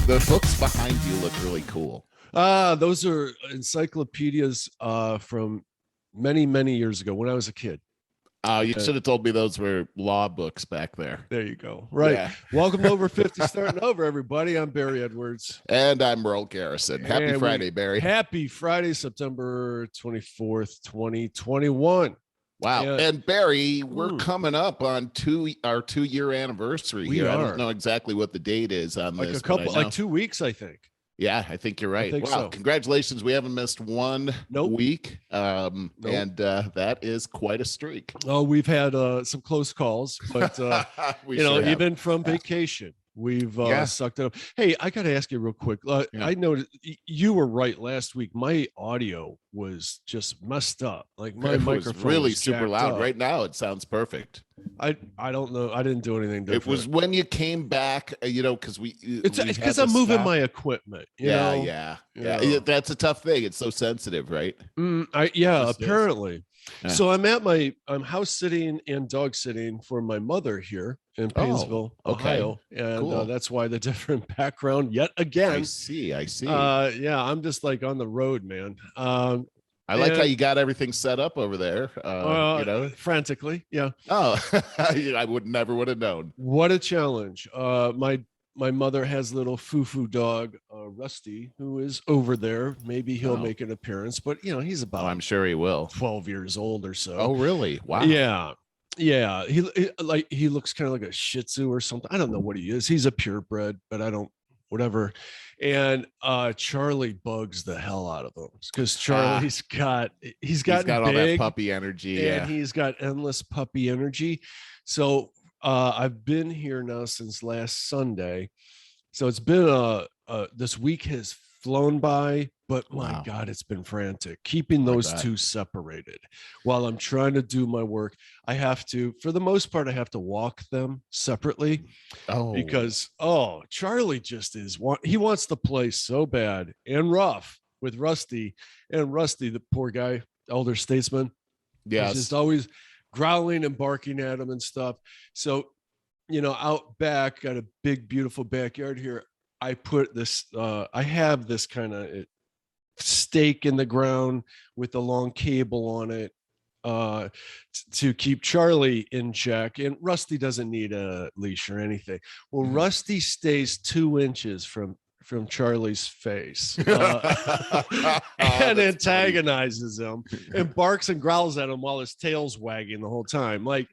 The books behind you look really cool. Those are encyclopedias from many, many years ago when I was a kid. You should have told me those were law books back there. There you go. Right. Yeah. Welcome to Over 50 Starting Over, everybody. I'm Barry Edwards. And I'm Merle Garrison. Happy Friday, Barry. Happy Friday, September 24th, 2021. Wow. And Barry, we're coming up on our 2-year anniversary here. I don't know exactly what the date is on like this. A couple, like 2 weeks, I think. Yeah, I think you're right. Wow. So. Congratulations. We haven't missed one week. And that is quite a streak. Oh, we've had some close calls, but even from vacation, we've sucked it up. Hey, I got to ask you real quick. I noticed you were right last week. My audio was just messed up. Like my microphone was really super loud. up. Right now, it sounds perfect. I don't know. I didn't do anything different. It was when you came back, because it's because I'm moving my equipment. Yeah. That's a tough thing. It's so sensitive, right? Apparently. Yeah. So I'm house sitting and dog sitting for my mother here in Painesville, Ohio. And cool. That's why the different background yet again. I see. I'm just like on the road, man. I like how you got everything set up over there, frantically. Yeah. Oh, I never would have known. What a challenge. My mother has little foo-foo dog, Rusty, who is over there. Maybe he'll make an appearance, but he's about I'm sure he will. 12 years old or so. Oh, really? Wow. Yeah. He looks kind of like a Shih Tzu or something. I don't know what he is. He's a purebred, but whatever. And Charlie bugs the hell out of him because Charlie's got all that puppy energy, and he's got endless puppy energy. So I've been here now since last Sunday, so it's been this week has flown by, but my God, it's been frantic keeping those two separated while I'm trying to do my work. I have to, for the most part, I have to walk them separately because Charlie just he wants to play so bad and rough with Rusty, and Rusty, the poor guy, elder statesman, is just always growling and barking at him and stuff. So, out back, got a big, beautiful backyard here. I put this, I have this kind of stake in the ground with a long cable on it to keep Charlie in check. And Rusty doesn't need a leash or anything. Well, Rusty stays 2 inches from Charlie's face and antagonizes him and barks and growls at him while his tail's wagging the whole time. Like,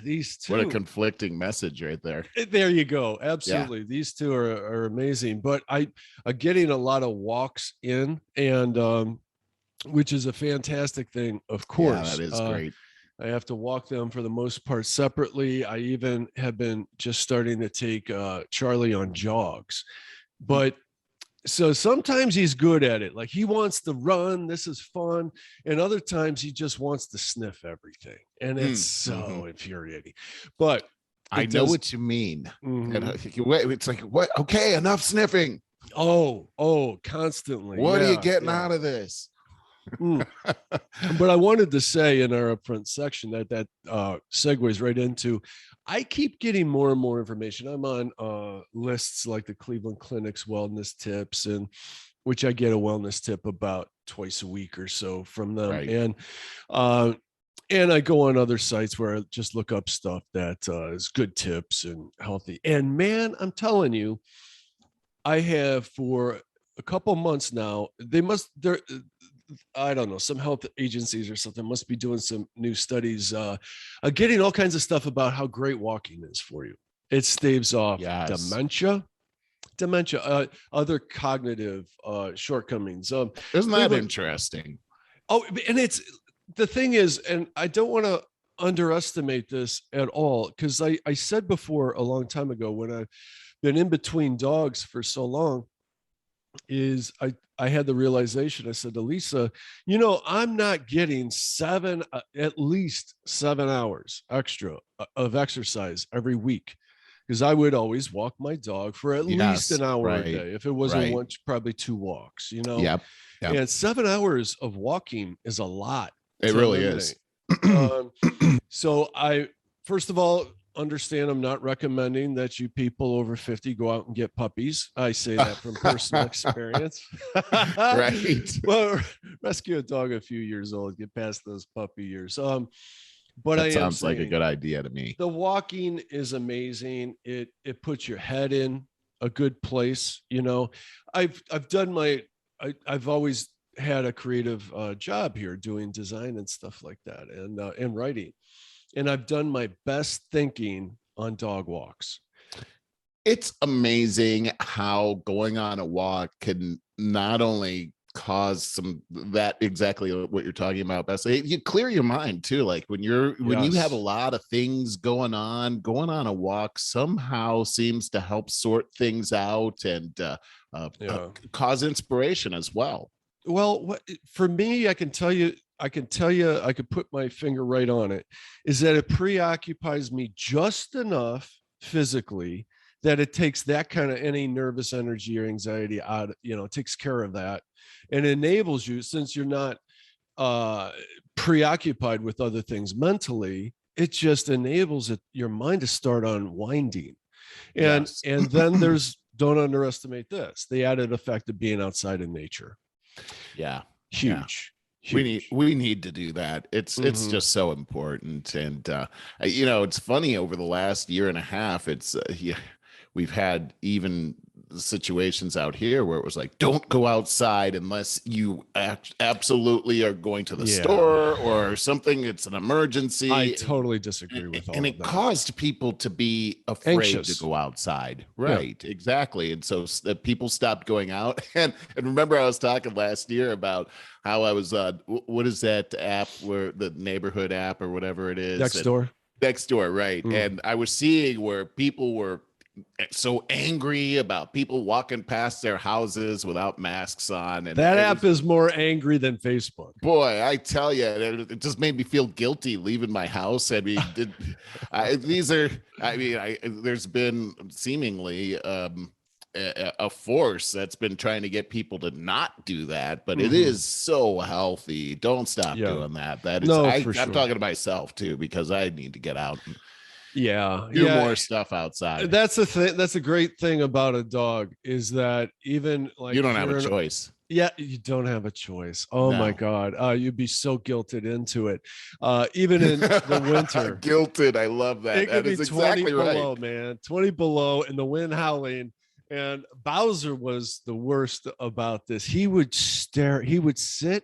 these two. What a conflicting message right there. There you go. Absolutely. Yeah. These two are amazing. But I'm getting a lot of walks in, and which is a fantastic thing, of course. Yeah, that is great. I have to walk them for the most part separately. I even have been just starting to take Charlie on jogs. But so sometimes he's good at it. Like he wants to run. This is fun. And other times he just wants to sniff everything. And it's so infuriating. But I know what you mean. And it's like, what? Okay, enough sniffing. Oh, constantly. What are you getting out of this? But I wanted to say in our upfront section that segues right into, I keep getting more and more information. I'm on lists like the Cleveland Clinic's wellness tips, and which I get a wellness tip about twice a week or so from them. Right. And I go on other sites where I just look up stuff that is good tips and healthy. And man, I'm telling you, I have for a couple months now, I don't know, some health agencies or something must be doing some new studies, getting all kinds of stuff about how great walking is for you. It staves off dementia, other cognitive shortcomings. Isn't that interesting? Oh, and the thing is, and I don't want to underestimate this at all, because I said before a long time ago when I've been in between dogs for so long, is I had the realization. I said to Lisa, I'm not getting at least 7 hours extra of exercise every week, because I would always walk my dog for at least an hour a day. If it wasn't one, probably 2 walks, Yep. And 7 hours of walking is a lot. It really is. So first of all, understand I'm not recommending that you people over 50 go out and get puppies. I say that from personal experience. Right. Well, rescue a dog a few years old, get past those puppy years. But That I am sounds saying, like a good idea to me. the walking is amazing. It puts your head in a good place. You know, I've done I've always had a creative job here doing design and stuff like that, and writing. And I've done my best thinking on dog walks. It's amazing how going on a walk can not only cause that exactly what you're talking about, Bess. You clear your mind too. Like when you have a lot of things going on a walk somehow seems to help sort things out and cause inspiration as well. Well, for me, I could put my finger right on it, is that it preoccupies me just enough physically that it takes that kind of any nervous energy or anxiety out, takes care of that and enables you, since you're not preoccupied with other things mentally, it just enables your mind to start unwinding. And then don't underestimate this, the added effect of being outside in nature. Yeah. Huge. We need to do that. It's just so important. And it's funny, over the last year and a half, we've had even situations out here where it was like, don't go outside unless you absolutely are going to the store or something. It's an emergency. I totally disagree with all and of it that. caused people to be afraid Anxious. to go outside. Right. Exactly. And so people stopped going out. And remember, I was talking last year about how I was what is that app, where the neighborhood app or whatever it is? Next door, right. And I was seeing where people were so angry about people walking past their houses without masks on, and that app is more angry than Facebook. Boy, I tell you, it just made me feel guilty leaving my house. I mean, there's been seemingly a force that's been trying to get people to not do that, but it is so healthy. Don't stop doing that. That is, I'm talking to myself too, because I need to get out and do more stuff outside. That's the thing. That's a great thing about a dog, is that even like you don't have a choice. Yeah, you don't have a choice. Oh my God. You'd be so guilted into it. Even in the winter. Guilted. I love that. It could be 20 exactly below, right. man. 20 below and the wind howling. And Bowser was the worst about this. He would sit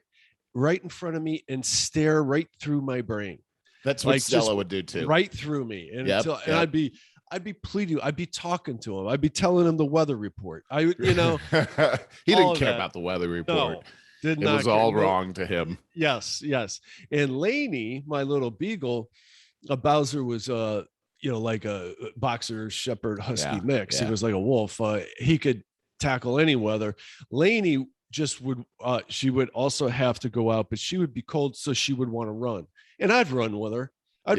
right in front of me and stare right through my brain. That's what Stella would do too. Right through me. And and I'd be pleading, I'd be talking to him. I'd be telling him the weather report. He didn't care about the weather report. No, it was all wrong to him. Yes. And Lainey, my little beagle, Bowser was like a boxer shepherd husky mix. He was like a wolf. He could tackle any weather. Lainey just would she would also have to go out, but she would be cold, so she would want to run. And I'd run with her. I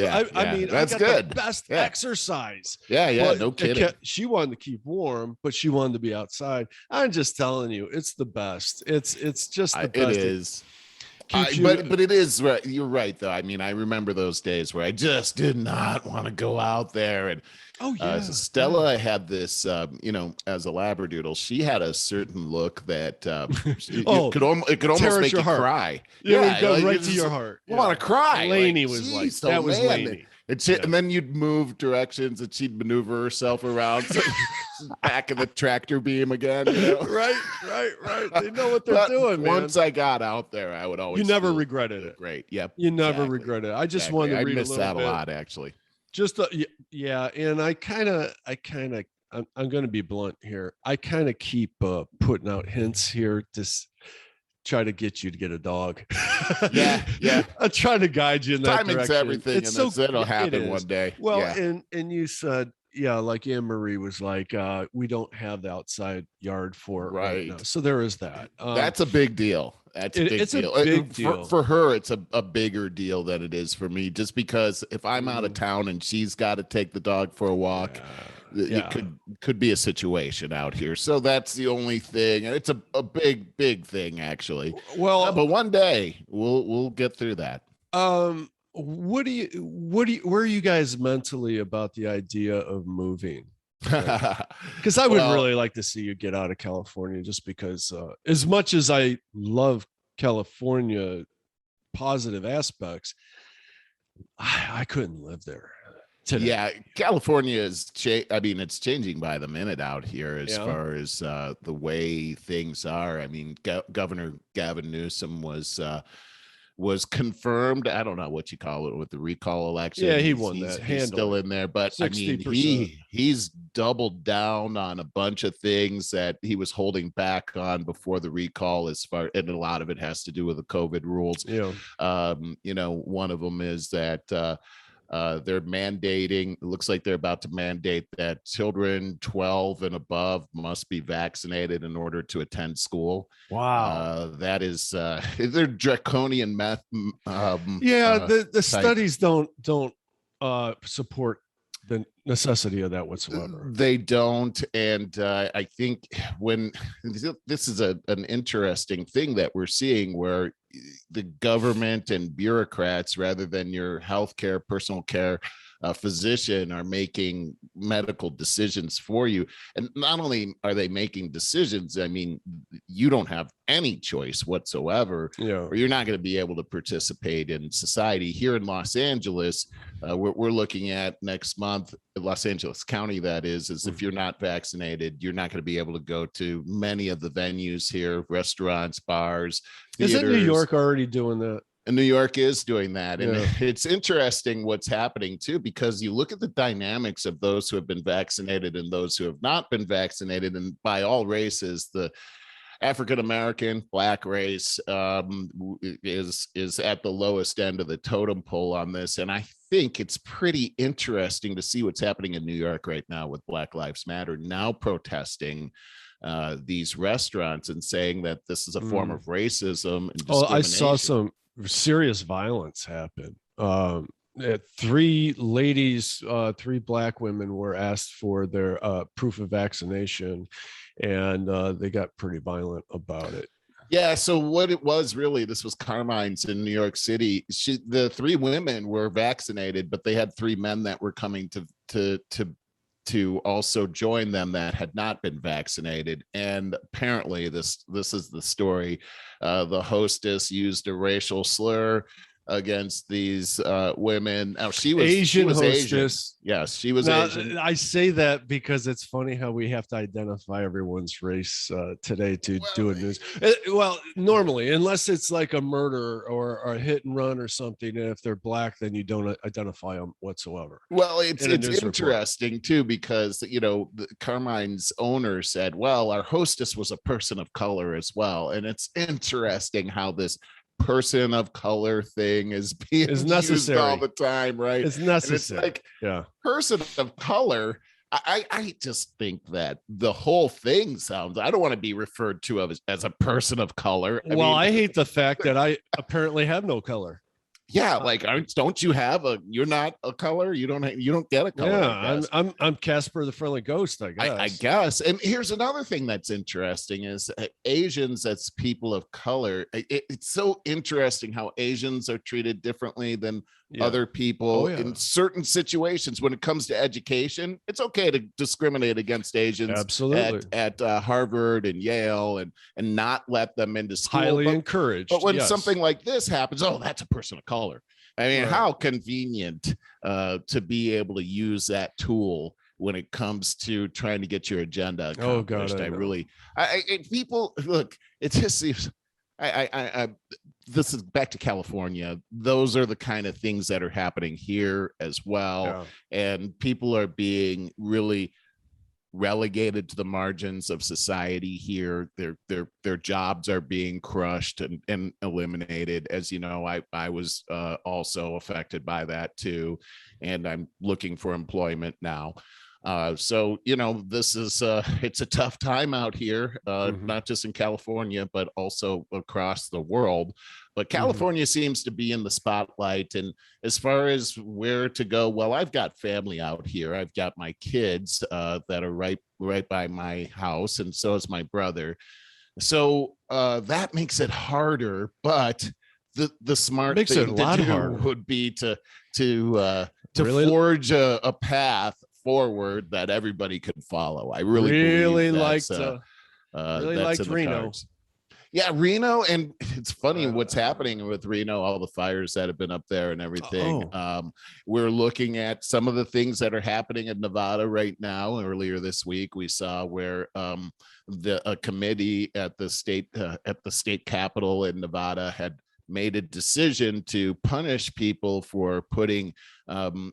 mean, that's good. The best exercise. Yeah, no kidding. She wanted to keep warm, but she wanted to be outside. I'm just telling you, it's the best. It's just the best. It is. But it is right. You're right, though. I mean, I remember those days where I just did not want to go out there. And so Stella had this, as a Labradoodle, she had a certain look that it could almost make you cry. Yeah, it goes right to your heart. You want to cry. Lainey was like, that was Lainey. And then you'd move directions and she'd maneuver herself around back in the tractor beam again. Right. They know what they're doing, man. Once I got out there, I would always. You never regretted it. Great. Yep. You never regretted it. I just wanted to read miss that a lot, actually. Just and I'm going to be blunt here. I kind of keep putting out hints here to try to get you to get a dog. Yeah. I'm trying to guide you in that direction. Timing's everything, and it'll happen one day. Well, and you said, like Anne Marie was like, we don't have the outside yard for it right now. So there is that. That's a big deal. It's a big deal. For her, it's a bigger deal than it is for me, just because if I'm out of town and she's got to take the dog for a walk, it could be a situation out here. So that's the only thing. And it's a big thing, actually. Well, but one day we'll get through that. where are you guys mentally about the idea of moving? Because I would really like to see you get out of California, just because as much as I love California positive aspects, I couldn't live there today. Yeah, California is it's changing by the minute out here as far as the way things are. I mean, Governor Gavin Newsom was confirmed. I don't know what you call it with the recall election. Yeah, he won that. He's still in there, but 60%. I mean, he's doubled down on a bunch of things that he was holding back on before the recall, and a lot of it has to do with the COVID rules. Yeah. One of them is that they're mandating, it looks like they're about to mandate that children 12 and above must be vaccinated in order to attend school. Wow. That is, they're draconian math. The studies don't support the necessity of that whatsoever. They don't. And I think this is an interesting thing that we're seeing, where the government and bureaucrats, rather than your healthcare, personal care physician, are making medical decisions for you. And not only are they making decisions, I mean, you don't have any choice whatsoever, or you're not going to be able to participate in society. Here in Los Angeles, we're looking at next month, Los Angeles County, that is if you're not vaccinated, you're not going to be able to go to many of the venues here, restaurants, bars, theaters. Isn't New York already doing that? And New York is doing that. And it's interesting what's happening too, because you look at the dynamics of those who have been vaccinated and those who have not been vaccinated, and by all races, the African-American, Black race is at the lowest end of the totem pole on this. And I think it's pretty interesting to see what's happening in New York right now with Black Lives Matter now protesting these restaurants and saying that this is a form of racism and discrimination. I saw some serious violence happen. 3 ladies, 3 Black women were asked for their proof of vaccination, and they got pretty violent about it. Yeah. So what it was really, this was Carmine's in New York City. The 3 women were vaccinated, but they had 3 men that were coming to also join them that had not been vaccinated. And apparently this is the story. The hostess used a racial slur against these women. Now she was Asian hostess. Asian. Yes, she was Asian. I say that because it's funny how we have to identify everyone's race today to do a news. Well, normally, unless it's like a murder or a hit and run or something, and if they're Black, then you don't identify them whatsoever. Well, it's interesting too, because Carmine's owner said, well, our hostess was a person of color as well. And it's interesting how this person of color thing is being used all the time, right? It's necessary. And it's like, person of color. I just think that the whole thing sounds, I don't want to be referred to as a person of color. I hate the fact that I apparently have no color. Yeah, like don't you have you're not a color? You don't get a color. Yeah, I'm Casper the Friendly Ghost, I guess. I guess. And here's another thing that's interesting is Asians as people of color. It's so interesting how Asians are treated differently than other people in certain situations. When it comes to education, it's okay to discriminate against Asians. Absolutely. At Harvard and Yale and not let them into school. Highly encouraged. But when something like this happens, that's a person of color. I mean, how convenient to be able to use that tool when it comes to trying to get your agenda accomplished. Oh God, people look, it just seems this is back to California. Those are the kind of things that are happening here as well. And people are being really relegated to the margins of society here. Their jobs are being crushed and eliminated. As you know, I was also affected by that too, and I'm looking for employment now. So this is it's a tough time out here, not just in California but also across the world. But California seems to be in the spotlight. And as far as where to go, well, I've got family out here. I've got my kids that are right by my house, and so is my brother. So that makes it harder. But the smart Makes it thing a to lot do harder. would be to Really- forge a path forward that everybody could follow. I really really believe liked that's liked in the Reno. cards. Yeah, Reno, and it's funny what's happening with Reno, all the fires that have been up there and everything. We're looking at some of the things that are happening in Nevada right now. Earlier this week, we saw where a committee at the state capitol in Nevada had made a decision to punish people for putting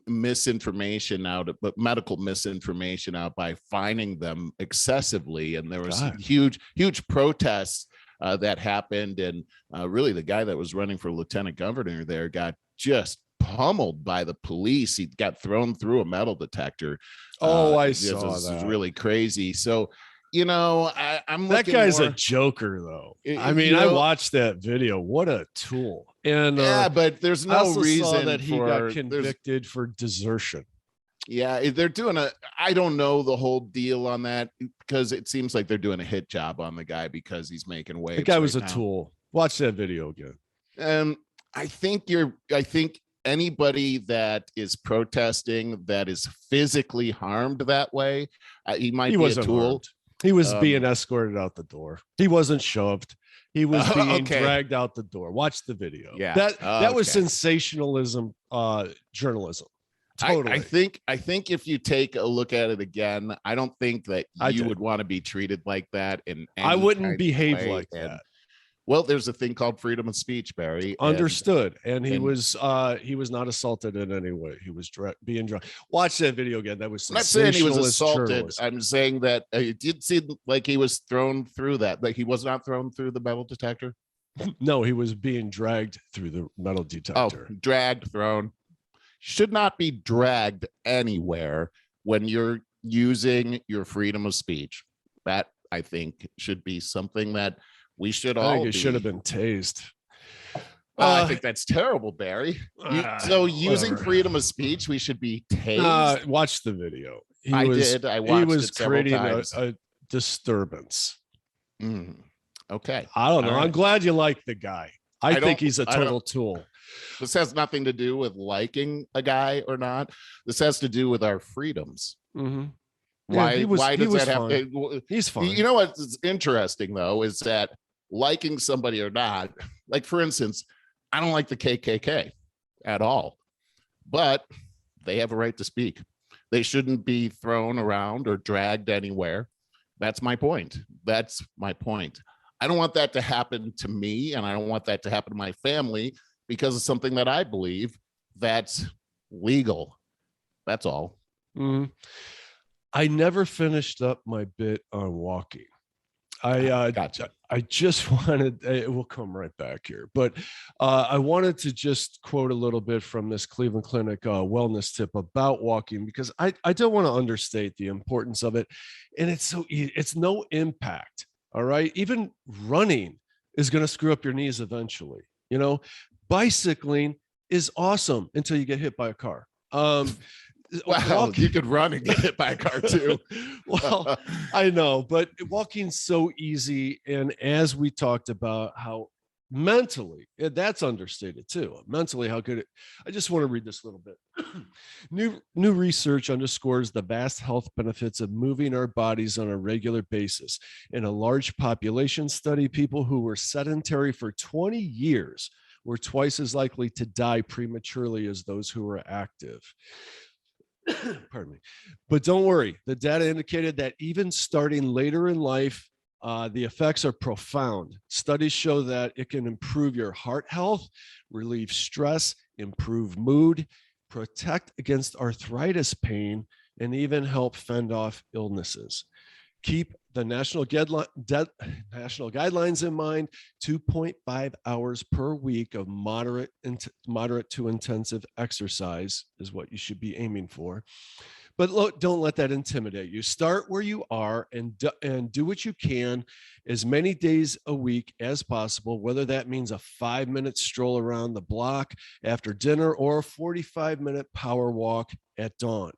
misinformation out, but medical misinformation out, by fining them excessively. And there was huge protests that happened, and really the guy that was running for lieutenant governor there got just pummeled by the police. He got thrown through a metal detector. I saw this that. is really crazy. So, I'm that guy's more, a joker, though. I mean, I watched that video. What a tool! And but there's no I also reason saw that he got convicted for desertion. Yeah, they're doing I don't know the whole deal on that, because it seems like they're doing a hit job on the guy because he's making waves. The guy was a tool. Watch that video again. I think anybody that is protesting that is physically harmed that way, he might be a tool. Harmed. He was being escorted out the door. He wasn't shoved. He was being dragged out the door. Watch the video. Yeah, that was sensationalism, journalism. Totally. I think if you take a look at it again, I don't think that you would want to be treated like that. I wouldn't behave like that. Well, there's a thing called freedom of speech, Barry. Understood. And he was not assaulted in any way. He was being drunk. Watch that video again. That was I'm not saying he was assaulted. Journalism. I'm saying that it did seem like he was thrown through that. Like he was not thrown through the metal detector. No, he was being dragged through the metal detector. Oh, dragged, thrown. Should not be dragged anywhere when you're using your freedom of speech. That, I think, should be something that we should all. I think it should have been tased. I think that's terrible, Barry. So using freedom of speech, we should be tased. Watch the video. I watched he was it several creating times. a disturbance. Okay. I don't know. All right. I'm glad you like the guy. I think he's a total tool. This has nothing to do with liking a guy or not. This has to do with our freedoms. Mm-hmm. Why does that have to? He's fine. You know what's interesting, though, is that liking somebody or not, like, for instance, I don't like the KKK at all, but they have a right to speak. They shouldn't be thrown around or dragged anywhere. That's my point. I don't want that to happen to me, and I don't want that to happen to my family, because of something that I believe that's legal. That's all. Mm-hmm. I never finished up my bit on walking. Gotcha. I just wanted, we'll come right back here, but I wanted to just quote a little bit from this Cleveland Clinic wellness tip about walking, because I don't want to understate the importance of it. And it's no impact. All right. Even running is going to screw up your knees eventually. Bicycling is awesome until you get hit by a car. Wow, you could run and get hit by a car too. Well, I know, but walking's so easy. And as we talked about how mentally, that's understated too. Mentally, how good I just want to read this little bit. New research underscores the vast health benefits of moving our bodies on a regular basis. In a large population study, people who were sedentary for 20 years were twice as likely to die prematurely as those who were active. Pardon me. But don't worry. The data indicated that even starting later in life, the effects are profound. Studies show that it can improve your heart health, relieve stress, improve mood, protect against arthritis pain, and even help fend off illnesses. Keep the national guidelines in mind. 2.5 hours per week of moderate to intensive exercise is what you should be aiming for. But look, don't let that intimidate you. Start where you are and do what you can as many days a week as possible, whether that means a 5-minute stroll around the block after dinner or a 45-minute power walk at dawn.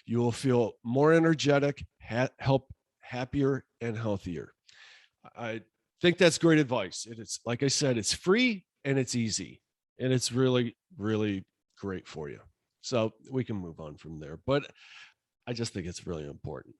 You will feel more energetic, happier, and healthier. I think that's great advice. It's like I said, it's free. and it's easy, and it's really, really great for you. So we can move on from there, but I just think it's really important.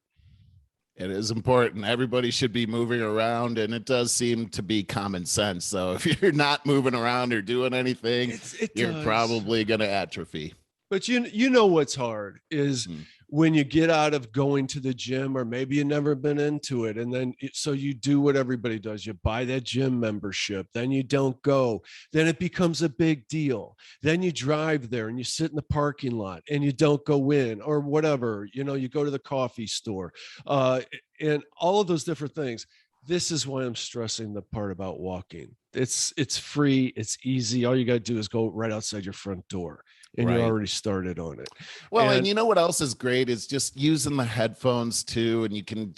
It is important. Everybody should be moving around, and it does seem to be common sense. So if you're not moving around or doing anything, you're probably going to atrophy. But you know what's hard is when you get out of going to the gym, or maybe you've never been into it, and then so you do what everybody does. You buy that gym membership, then you don't go. Then it becomes a big deal. Then you drive there and you sit in the parking lot and you don't go in, or whatever. You know, you go to the coffee store, and all of those different things. This is why I'm stressing the part about walking. It's free. It's easy. All you got to do is go right outside your front door, and you're already started on it. Well, and you know what else is great is just using the headphones too, and you can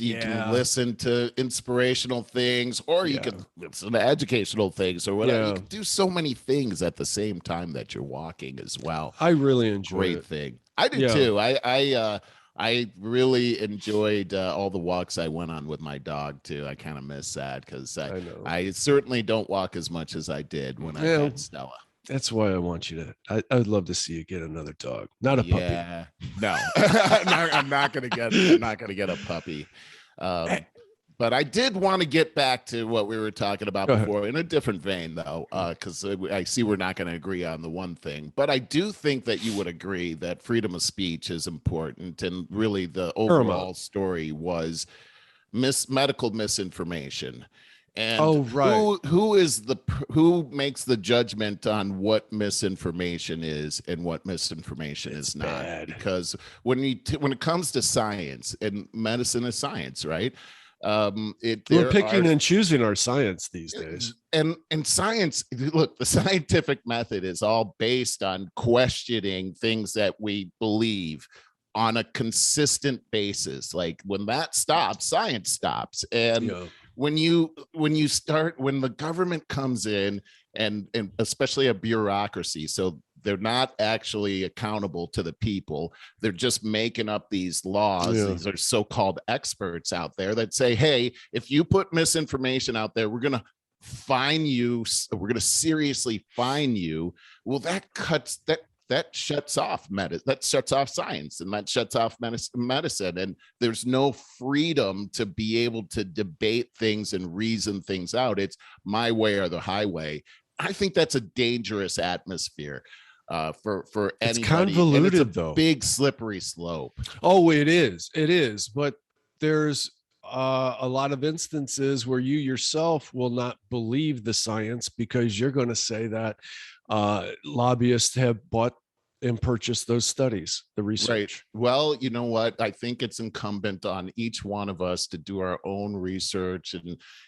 listen to inspirational things, or you can listen to educational things, or whatever. You can do so many things at the same time that you're walking as well. I really enjoy it. Great thing. I do too. I really enjoyed all the walks I went on with my dog too. I kind of miss that because I certainly don't walk as much as I did when I had Stella. That's why I want you to. I would love to see you get another dog, not a puppy. Yeah, no, I'm not gonna get a puppy. But I did want to get back to what we were talking about before in a different vein, though, because I see we're not going to agree on the one thing. But I do think that you would agree that freedom of speech is important. And really the overall story was medical misinformation. And who makes the judgment on what misinformation is and what misinformation is not? Bad. Because when it comes to science, and medicine is science, right? We're picking and choosing our science these days. And science, look, the scientific method is all based on questioning things that we believe on a consistent basis. Like when that stops, science stops. And when the government comes in and especially a bureaucracy, so they're not actually accountable to the people. They're just making up these laws. These are so-called experts out there that say, hey, if you put misinformation out there, we're going to fine you. We're going to seriously fine you. Well, that shuts off medicine. That shuts off science, and that shuts off medicine. And there's no freedom to be able to debate things and reason things out. It's my way or the highway. I think that's a dangerous atmosphere. For anybody. It's convoluted, and it's a though. Big slippery slope. Oh, it is. But there's a lot of instances where you yourself will not believe the science because you're going to say that lobbyists have bought and purchased those studies, the research. Right. Well, you know what? I think it's incumbent on each one of us to do our own research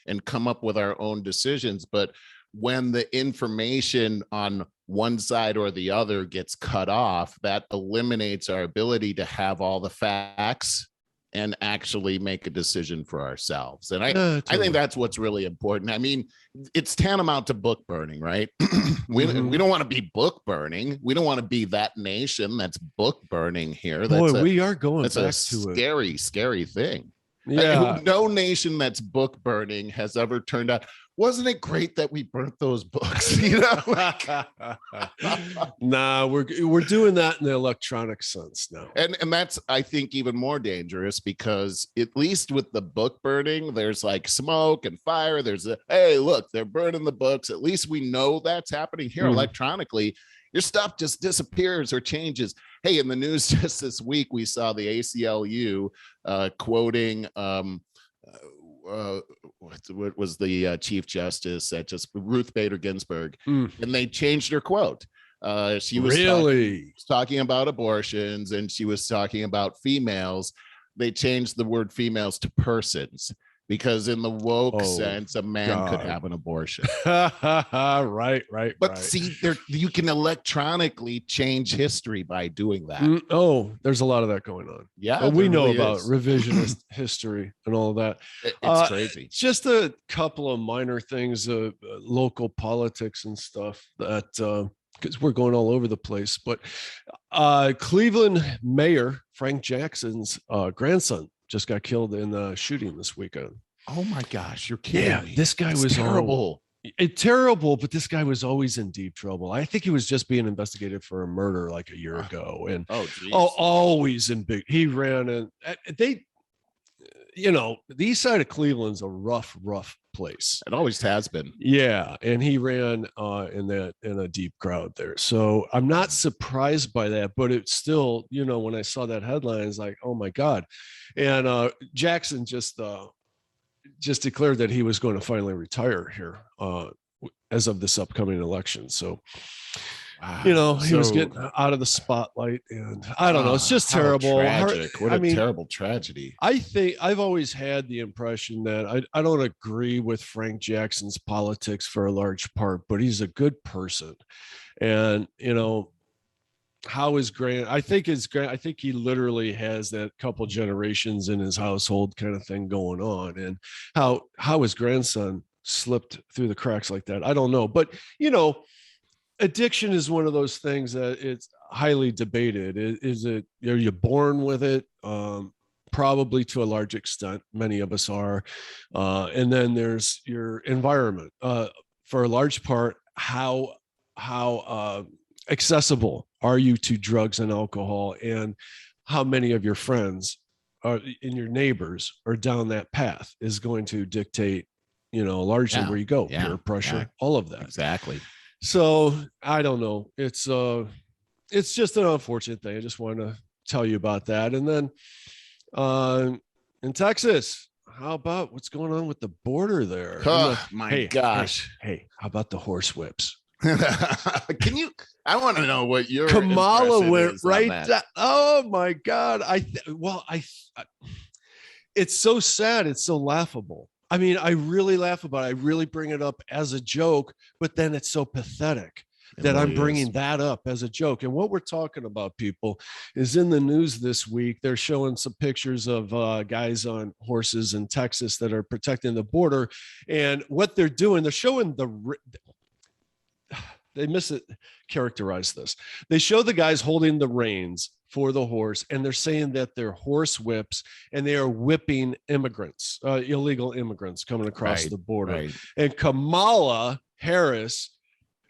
and come up with our own decisions. But when the information on one side or the other gets cut off, that eliminates our ability to have all the facts and actually make a decision for ourselves. And I think that's what's really important. I mean, it's tantamount to book burning, right? We don't want to be book burning. We don't want to be that nation that's book burning here. We are going back to a scary thing. Yeah. No nation that's book burning has ever turned out. Wasn't it great that we burnt those books? You know, nah, we're doing that in the electronic sense now, and that's, I think, even more dangerous because at least with the book burning, there's like smoke and fire. Hey, look, they're burning the books. At least we know that's happening here electronically. Your stuff just disappears or changes. Hey, in the news just this week, we saw the ACLU quoting. What was the Chief Justice at Ruth Bader Ginsburg, and they changed her quote. She was talking about abortions, and she was talking about females. They changed the word females to persons because in the woke sense, a man could have an abortion. Right. But see, you can electronically change history by doing that. There's a lot of that going on. Yeah, but we know about revisionist history and all of that. It's crazy. Just a couple of minor things, local politics and stuff that because we're going all over the place. But Cleveland Mayor Frank Jackson's grandson just got killed in a shooting this weekend. Oh my gosh, you're kidding me. This guy was terrible. terrible, but this guy was always in deep trouble. I think he was just being investigated for a murder like a year ago, and always in big. He ran, and they, the east side of Cleveland's a rough place. It always has been. Yeah, and he ran in a deep crowd there. So I'm not surprised by that, but it's still, when I saw that headline, it's like, oh my God. And Jackson just declared that he was going to finally retire here as of this upcoming election. So, wow. He was getting out of the spotlight, and I don't know. It's just terrible. Tragic. What a terrible tragedy. I think I've always had the impression that I don't agree with Frank Jackson's politics for a large part, but he's a good person. And, how his I think he literally has that couple generations in his household kind of thing going on, and how his grandson slipped through the cracks like that, I don't know. But addiction is one of those things that it's highly debated. Is it, are you born with it? Probably to a large extent, many of us are. And then there's your environment. For a large part, how accessible are you to drugs and alcohol, and how many of your friends and your neighbors are down that path is going to dictate, largely where you go. Peer pressure, all of that. Exactly. So I don't know. It's just an unfortunate thing. I just wanted to tell you about that. And then in Texas, how about what's going on with the border there? My gosh. Hey, how about the horse whips? I want to know what your Kamala went right down. Oh my God. It's so sad. It's so laughable. I mean, I really laugh about it. I really bring it up as a joke, but then it's so pathetic that I'm bringing that up as a joke. And what we're talking about, people, is in the news this week. They're showing some pictures of guys on horses in Texas that are protecting the border. And what they're doing, they're showing they characterize this. They show the guys holding the reins for the horse, and they're saying that they're horse whips, and they are whipping immigrants, illegal immigrants coming across the border. Right. And Kamala Harris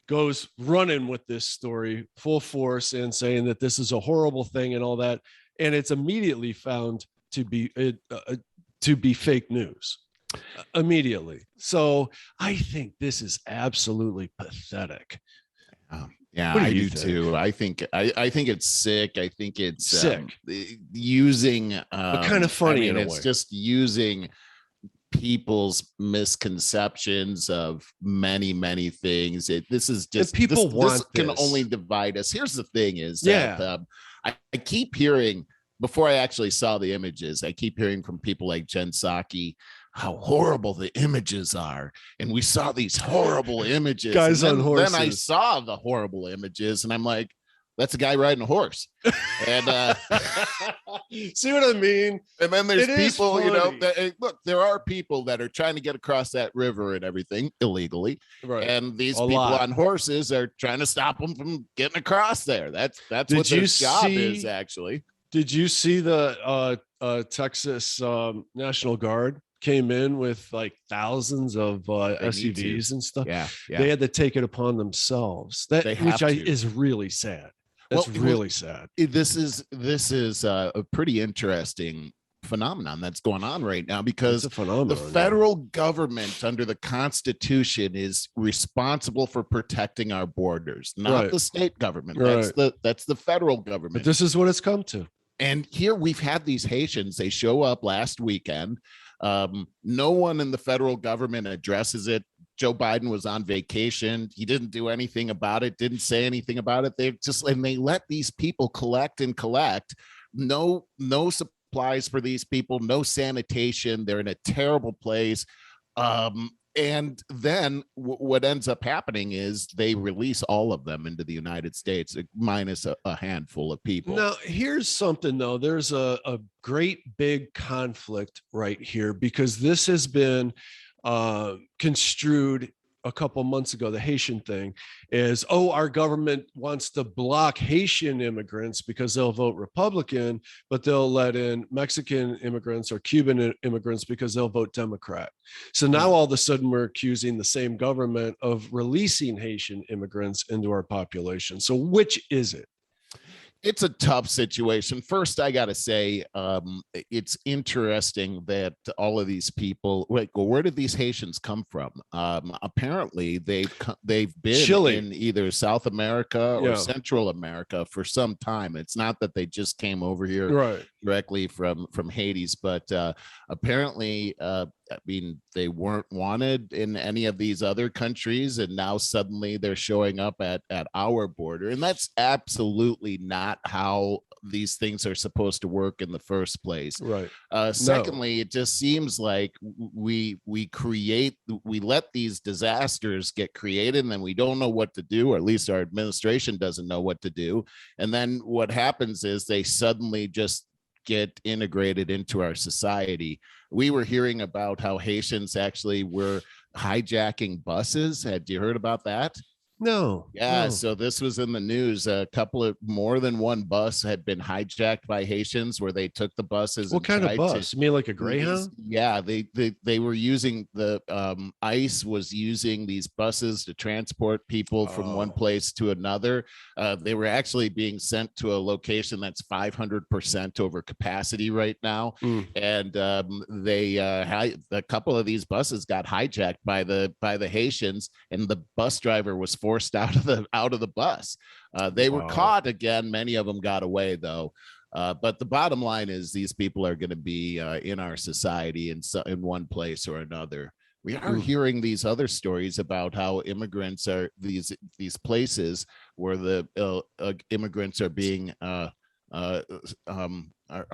goes running with this story full force and saying that this is a horrible thing and all that. And it's immediately found to be fake news. Immediately. So I think this is absolutely pathetic. Yeah, I do too. I think it's sick. I think it's sick. Using but kind of funny in a way. It's just using people's misconceptions of many things. This is just people this can only divide us. Here's the thing: is that I keep hearing, before I actually saw the images, I keep hearing from people like Jen Psaki how horrible the images are. And we saw these horrible images. Guys on horses. Then I saw the horrible images, and I'm like, that's a guy riding a horse. And see what I mean? And then there's people, look, there are people that are trying to get across that river and everything illegally. Right. And these people on horses are trying to stop them from getting across there. That's what their job is, actually. Did you see the Texas National Guard came in with like thousands of SUVs and stuff? Yeah. They had to take it upon themselves. Is really sad. That's really sad. This is a pretty interesting phenomenon that's going on right now, because the federal government under the Constitution is responsible for protecting our borders, not the state government. That's the federal government. But this is what it's come to. And here we've had these Haitians. They show up last weekend. No one in the federal government addresses it. Joe Biden was on vacation. He didn't do anything about it, didn't say anything about it. They let these people collect. No supplies for these people, no sanitation. They're in a terrible place. And then what ends up happening is they release all of them into the United States, minus a handful of people. Now, here's something, though. There's a great big conflict right here, because this has been construed a couple months ago, the Haitian thing is, oh, our government wants to block Haitian immigrants because they'll vote Republican, but they'll let in Mexican immigrants or Cuban immigrants because they'll vote Democrat. So now all of a sudden we're accusing the same government of releasing Haitian immigrants into our population. So which is it? It's a tough situation. First, I got to say, it's interesting that all of these people, like, well, where did these Haitians come from? Apparently, they've been Chile, in either South America or Central America for some time. It's not that they just came over here directly from Hades, but apparently, I mean, they weren't wanted in any of these other countries, and now suddenly they're showing up at our border, and that's absolutely not how these things are supposed to work in the first place. Right. Secondly, it just seems like we let these disasters get created, and then we don't know what to do, or at least our administration doesn't know what to do. And then what happens is they suddenly just get integrated into our society. We were hearing about how Haitians actually were hijacking buses. Had you heard about that? No. Yeah. No. So this was in the news. More than one bus had been hijacked by Haitians, where they took the buses. What kind of bus? You mean like a Greyhound? Yeah, they were using ICE was using these buses to transport people from one place to another. They were actually being sent to a location that's 500% over capacity right now, and a couple of these buses got hijacked by the Haitians, and the bus driver was forced out of the bus. They were caught again. Many of them got away though. But the bottom line is these people are going to be in our society in one place or another. We are hearing these other stories about how immigrants are these places where the immigrants are being are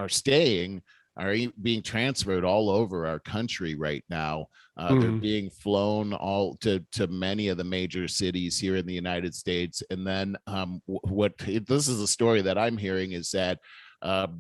staying, are being transferred all over our country right now. They're being flown all to many of the major cities here in the United States. And then this is a story that I'm hearing is that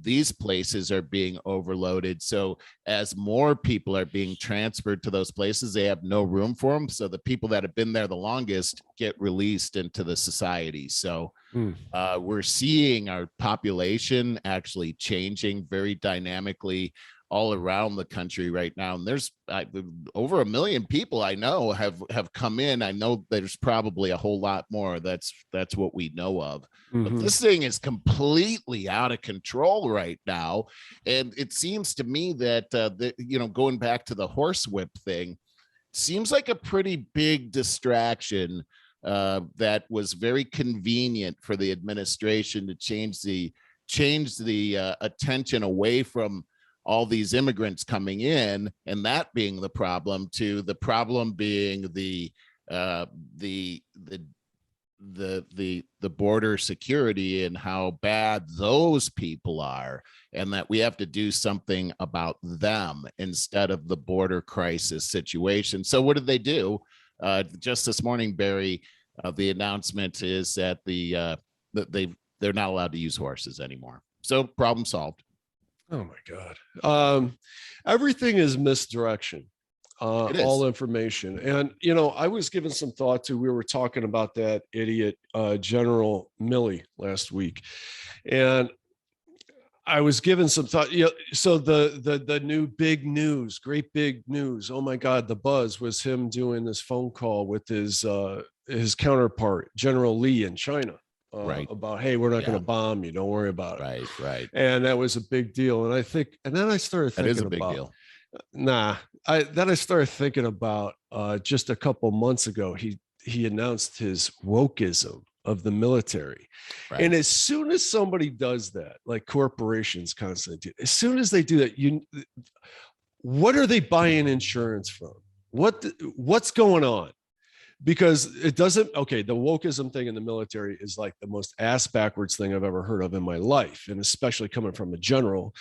these places are being overloaded. So as more people are being transferred to those places, they have no room for them. So the people that have been there the longest get released into the society. So we're seeing our population actually changing very dynamically all around the country right now. And there's over 1 million people I know have come in. I know there's probably a whole lot more. That's what we know of. But this thing is completely out of control right now. And it seems to me that, going back to the horsewhip thing, seems like a pretty big distraction that was very convenient for the administration to change the attention away from all these immigrants coming in, and that being the problem, to the problem being the border security and how bad those people are, and that we have to do something about them instead of the border crisis situation. So what did they do? Just this morning, Barry, the announcement is that they're not allowed to use horses anymore. So problem solved. Oh my God. Everything is misdirection. All information. And, I was given some thought to, we were talking about that idiot General Milley last week. And I was given some thought, so the new big news, great big news. Oh my God, the buzz was him doing this phone call with his counterpart, General Lee in China. About, hey, we're not going to bomb you. Don't worry about it. Right. And that was a big deal. And then I started thinking, that is a big deal. Then I started thinking about just a couple months ago, he announced his wokeism of the military. And as soon as somebody does that, like corporations constantly do, as soon as they do that, what are they buying insurance from? What's going on? Because it doesn't, the wokeism thing in the military is like the most ass backwards thing I've ever heard of in my life. And especially coming from a general,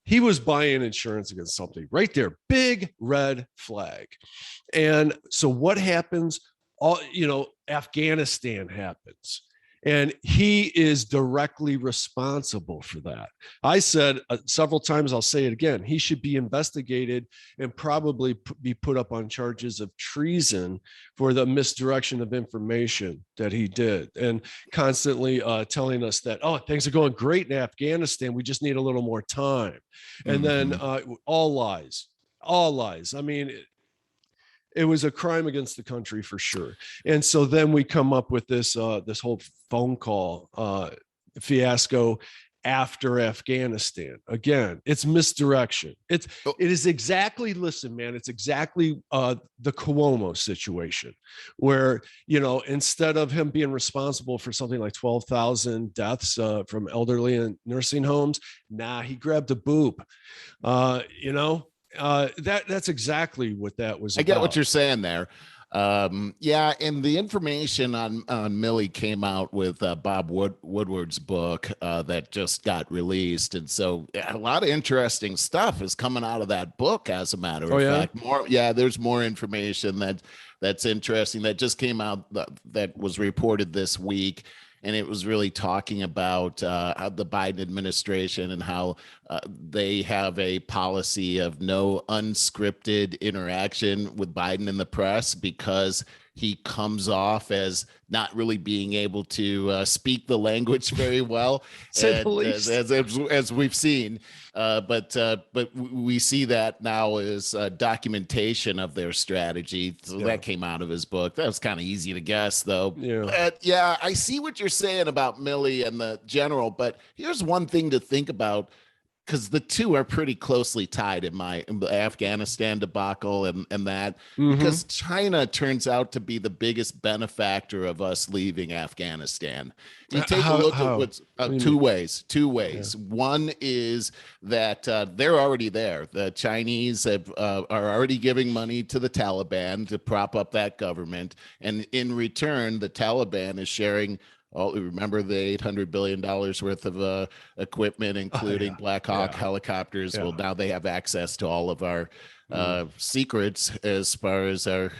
he was buying insurance against something right there, big red flag. And so what happens? Afghanistan happens. And he is directly responsible for that. I said several times, I'll say it again, he should be investigated and probably be put up on charges of treason for the misdirection of information that he did, and constantly telling us that, oh, things are going great in Afghanistan, we just need a little more time. And then all lies. I mean, it was a crime against the country for sure. And so then we come up with this this whole phone call fiasco after Afghanistan. Again, it's misdirection. It is exactly, listen, man, it's exactly the Cuomo situation where, you know, instead of him being responsible for something like 12,000 deaths from elderly in nursing homes, he grabbed a boob, you know. That's exactly what that was about. I get what you're saying there. Yeah, and the information on Millie came out with Bob Woodward's book that just got released, and so a lot of interesting stuff is coming out of that book. As a matter of fact, there's more information that's interesting that just came out that was reported this week. And it was really talking about how the Biden administration and how they have a policy of no unscripted interaction with Biden in the press, because he comes off as not really being able to speak the language very well, as we've seen. But we see that now as documentation of their strategy. So that came out of his book. That was kind of easy to guess, though. Yeah, I see what you're saying about Millie and the general, but here's one thing to think about, because the two are pretty closely tied in the Afghanistan debacle and that, because China turns out to be the biggest benefactor of us leaving Afghanistan. You take a look at what's two ways. Yeah. One is that they're already there. The Chinese are already giving money to the Taliban to prop up that government. And in return, the Taliban is sharing, remember the $800 billion worth of equipment, including Black Hawk helicopters. Well, now they have access to all of our secrets as far as our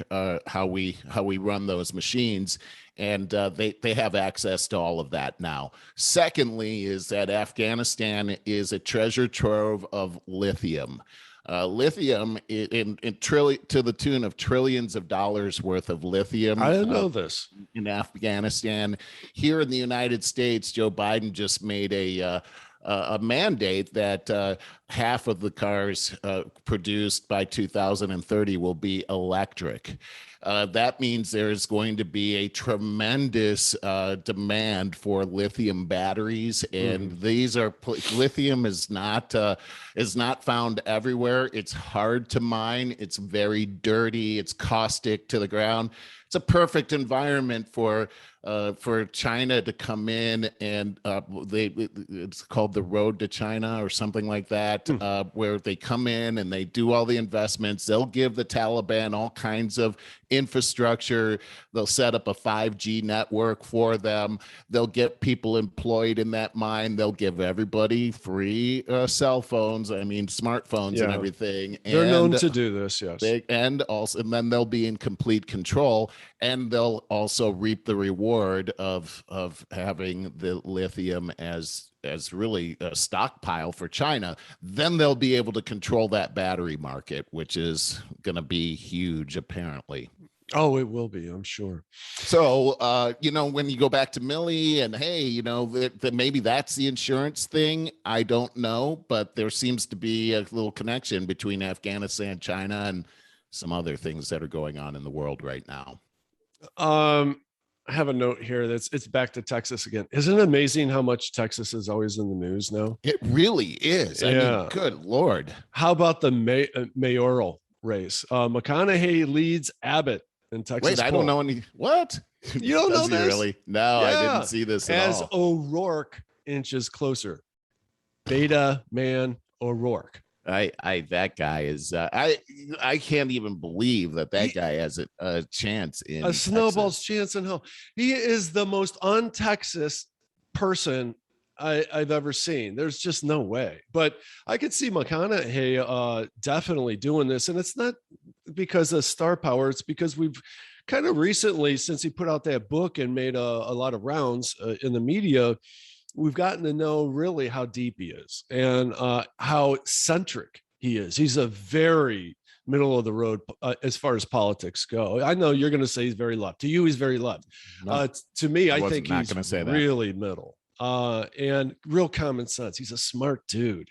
how we run those machines. And they have access to all of that now. Secondly, is that Afghanistan is a treasure trove of lithium. Lithium to the tune of trillions of dollars worth of lithium. I didn't know this. In Afghanistan. Here in the United States, Joe Biden just made a mandate that half of the cars produced by 2030 will be electric. That means there is going to be a tremendous demand for lithium batteries, and lithium is not found everywhere. It's hard to mine. It's very dirty. It's caustic to the ground. It's a perfect environment for China to come in, and it's called the Road to China or something like that, where they come in and they do all the investments. They'll give the Taliban all kinds of infrastructure. They'll set up a 5G network for them. They'll get people employed in that mine. They'll give everybody free cell phones. I mean, smartphones and everything. They're known to do this, yes. And then they'll be in complete control, and they'll also reap the reward of having the lithium as really a stockpile for China. Then they'll be able to control that battery market, which is going to be huge, apparently. Oh, it will be, I'm sure. So, when you go back to Millie and, hey, that maybe that's the insurance thing. I don't know, but there seems to be a little connection between Afghanistan, China, and some other things that are going on in the world right now. I have a note here it's back to Texas again. Isn't it amazing how much Texas is always in the news now? It really is. I mean, good Lord. How about the mayoral race? McConaughey leads Abbott in Texas. Wait, I don't know any. What? You don't know this? Really? No, I didn't see this at all. As O'Rourke inches closer. Beta man O'Rourke. That guy is I can't even believe that guy has a chance in a snowball's chance in hell. He is the most un-Texas person I've ever seen. There's just no way. But I could see McConaughey definitely doing this, and it's not because of star power. It's because we've kind of recently, since he put out that book and made a lot of rounds in the media, we've gotten to know really how deep he is and how centric he is. He's a very middle of the road as far as politics go. I know you're going to say he's very left. To you, he's very left. No, to me, I think not he's gonna say that. really middle and real common sense. He's a smart dude.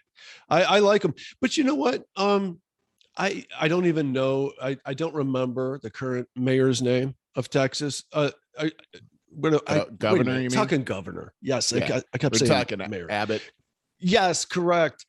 I like him. But you know what? I don't even know. I don't remember the current mayor's name of Texas. Governor, you mean? Talking governor. Yes, Yeah. I kept We're saying talking mayor. Abbott. Yes, correct.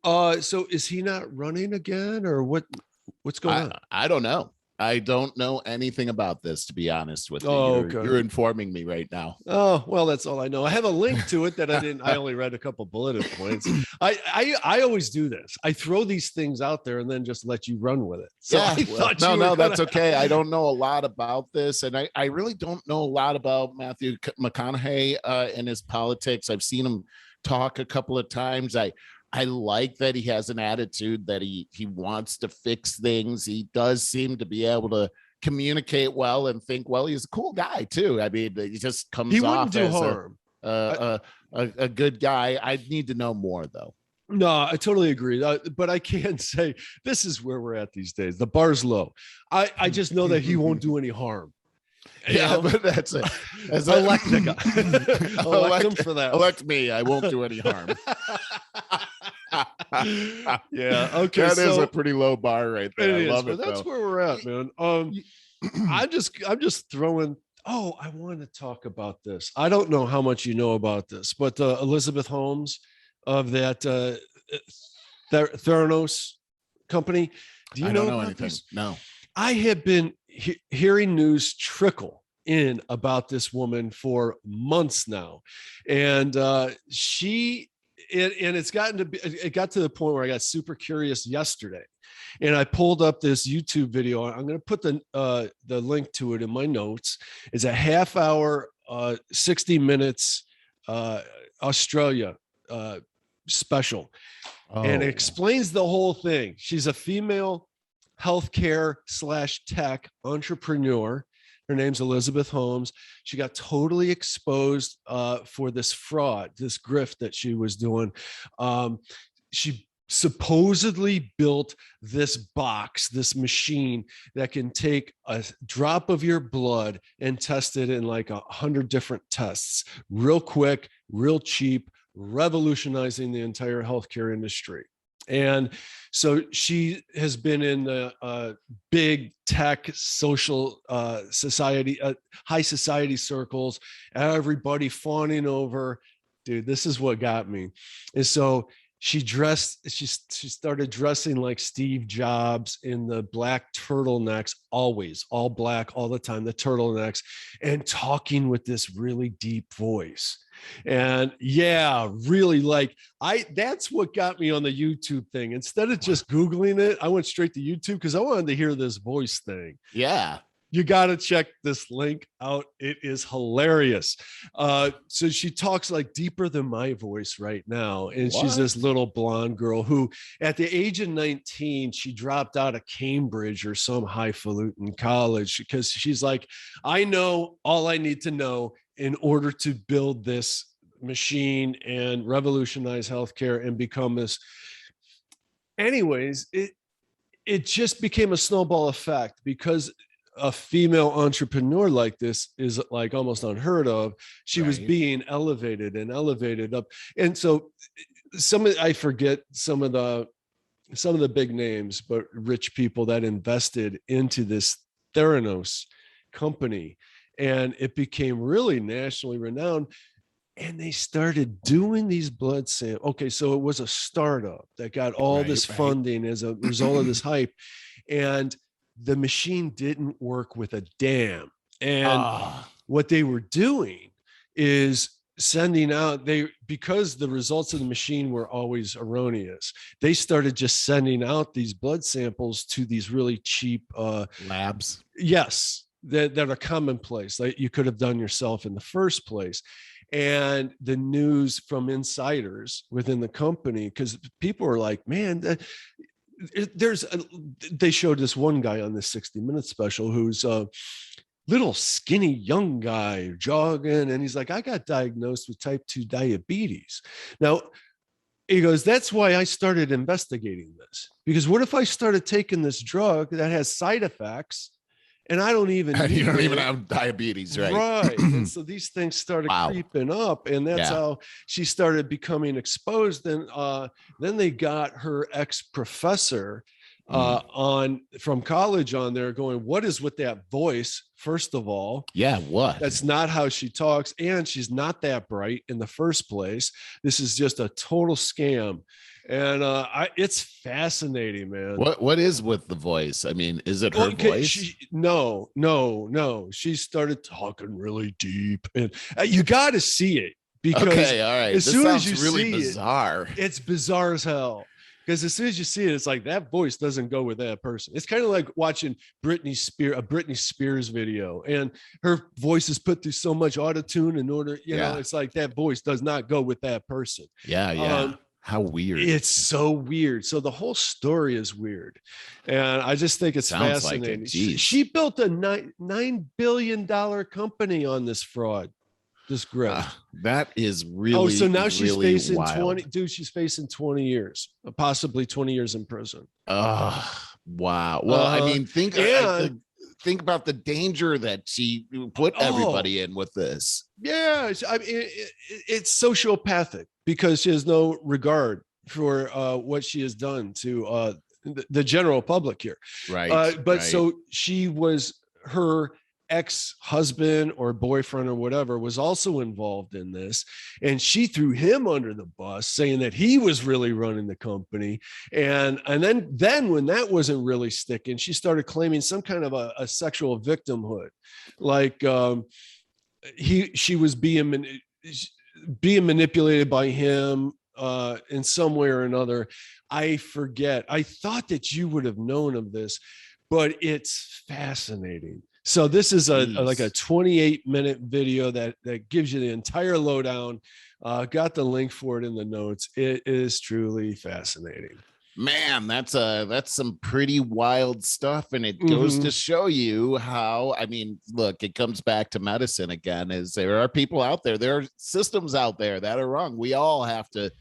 So is he not running again, or what's going on? I don't know. I don't know anything about this, to be honest with you. Okay. You're informing me right now. Oh, well, that's all I know. I have a link to it that I didn't. I only read a couple bulleted points. I always do this. I throw these things out there and then just let you run with it. So yeah, that's okay. I don't know a lot about this, and I really don't know a lot about Matthew McConaughey and his politics. I've seen him talk a couple of times. I like that he has an attitude that he wants to fix things. He does seem to be able to communicate well and think well. He's a cool guy too. I mean, he just comes off as harm. A good guy. I need to know more though. No, I totally agree. But I can say this is where we're at these days. The bar's low. I just know that he won't do any harm. Yeah, but that's it. Elect the guy. Elect him for that. Elect me. I won't do any harm. Yeah. Okay. That is a pretty low bar right there. I love it. That's where we're at, man. I'm just throwing. Oh, I want to talk about this. I don't know how much you know about this, but Elizabeth Holmes of that Theranos company. Do you know anything? This? No. I have been hearing news trickle in about this woman for months now, and it got to the point where I got super curious yesterday, and I pulled up this YouTube video. I'm going to put the link to it in my notes. It's a half hour, 60 minutes, Australia special, and it explains the whole thing. She's a female healthcare / tech entrepreneur. Her name's Elizabeth Holmes. She got totally exposed for this fraud, this grift that she was doing. She supposedly built this box, this machine that can take a drop of your blood and test it in like 100 different tests, real quick, real cheap, revolutionizing the entire healthcare industry. And so she has been in the big tech social society, high society circles, everybody fawning over. Dude, this is what got me. And so she started dressing like Steve Jobs in the black turtlenecks, always all black all the time, the turtlenecks, and talking with this really deep voice. And yeah, really that's what got me on the YouTube thing. Instead of just Googling it, I went straight to YouTube because I wanted to hear this voice thing. Yeah. You got to check this link out. It is hilarious. So she talks like deeper than my voice right now. And she's this little blonde girl who at the age of 19, she dropped out of Cambridge or some highfalutin college because she's like, I know all I need to know in order to build this machine and revolutionize healthcare and become this. Anyways, it just became a snowball effect because a female entrepreneur like this is like almost unheard of. She was being elevated up. And so I forget some of the big names, but rich people that invested into this Theranos company. And it became really nationally renowned. And they started doing these blood samples. Okay, so it was a startup that got all this funding as a result of this hype. And the machine didn't work with a damn. And what they were doing is sending out, because the results of the machine were always erroneous, they started just sending out these blood samples to these really cheap labs. Yes. That are commonplace, like you could have done yourself in the first place. And the news from insiders within the company, because people are like, man, they showed this one guy on this 60 Minutes special who's little skinny young guy jogging. And he's like, I got diagnosed with type 2 diabetes. Now, he goes, that's why I started investigating this. Because what if I started taking this drug that has side effects and I don't even you don't even have diabetes, right? Right. And so these things started creeping up, and that's how she started becoming exposed. And then they got her ex-professor on from college on there going, what is with that voice? First of all, what? That's not how she talks, and she's not that bright in the first place. This is just a total scam. And it's fascinating, man. What is with the voice? I mean, is it her voice? No. She started talking really deep, and you got to see it because all right. As soon as you really see bizarre. It's bizarre as hell. Because as soon as you see it, it's like that voice doesn't go with that person. It's kind of like watching a Britney Spears video, and her voice is put through so much auto-tune in order, you know, it's like that voice does not go with that person. How weird. It's so weird. So the whole story is weird. And I just think it's fascinating. She built a $9 billion company on this fraud, this grift. That is really, so now she's really facing wild. she's facing 20 years, possibly 20 years in prison. Wow. Well, I mean, think about the danger that she put everybody in with this. Yeah. I mean, it's sociopathic because she has no regard for what she has done to the general public here. Right. So she was, her ex-husband or boyfriend or whatever was also involved in this, and she threw him under the bus, saying that he was really running the company. And then when that wasn't really sticking, she started claiming some kind of a sexual victimhood, like she was being manipulated by him in some way or another. I forget. I thought that you would have known of this, but it's fascinating. So this is like a 28-minute video that gives you the entire lowdown. Got the link for it in the notes. It is truly fascinating. Man, that's some pretty wild stuff, and it goes to show you how, I mean, look, it comes back to medicine again, is there are people out there, there are systems out there that are wrong. We all have to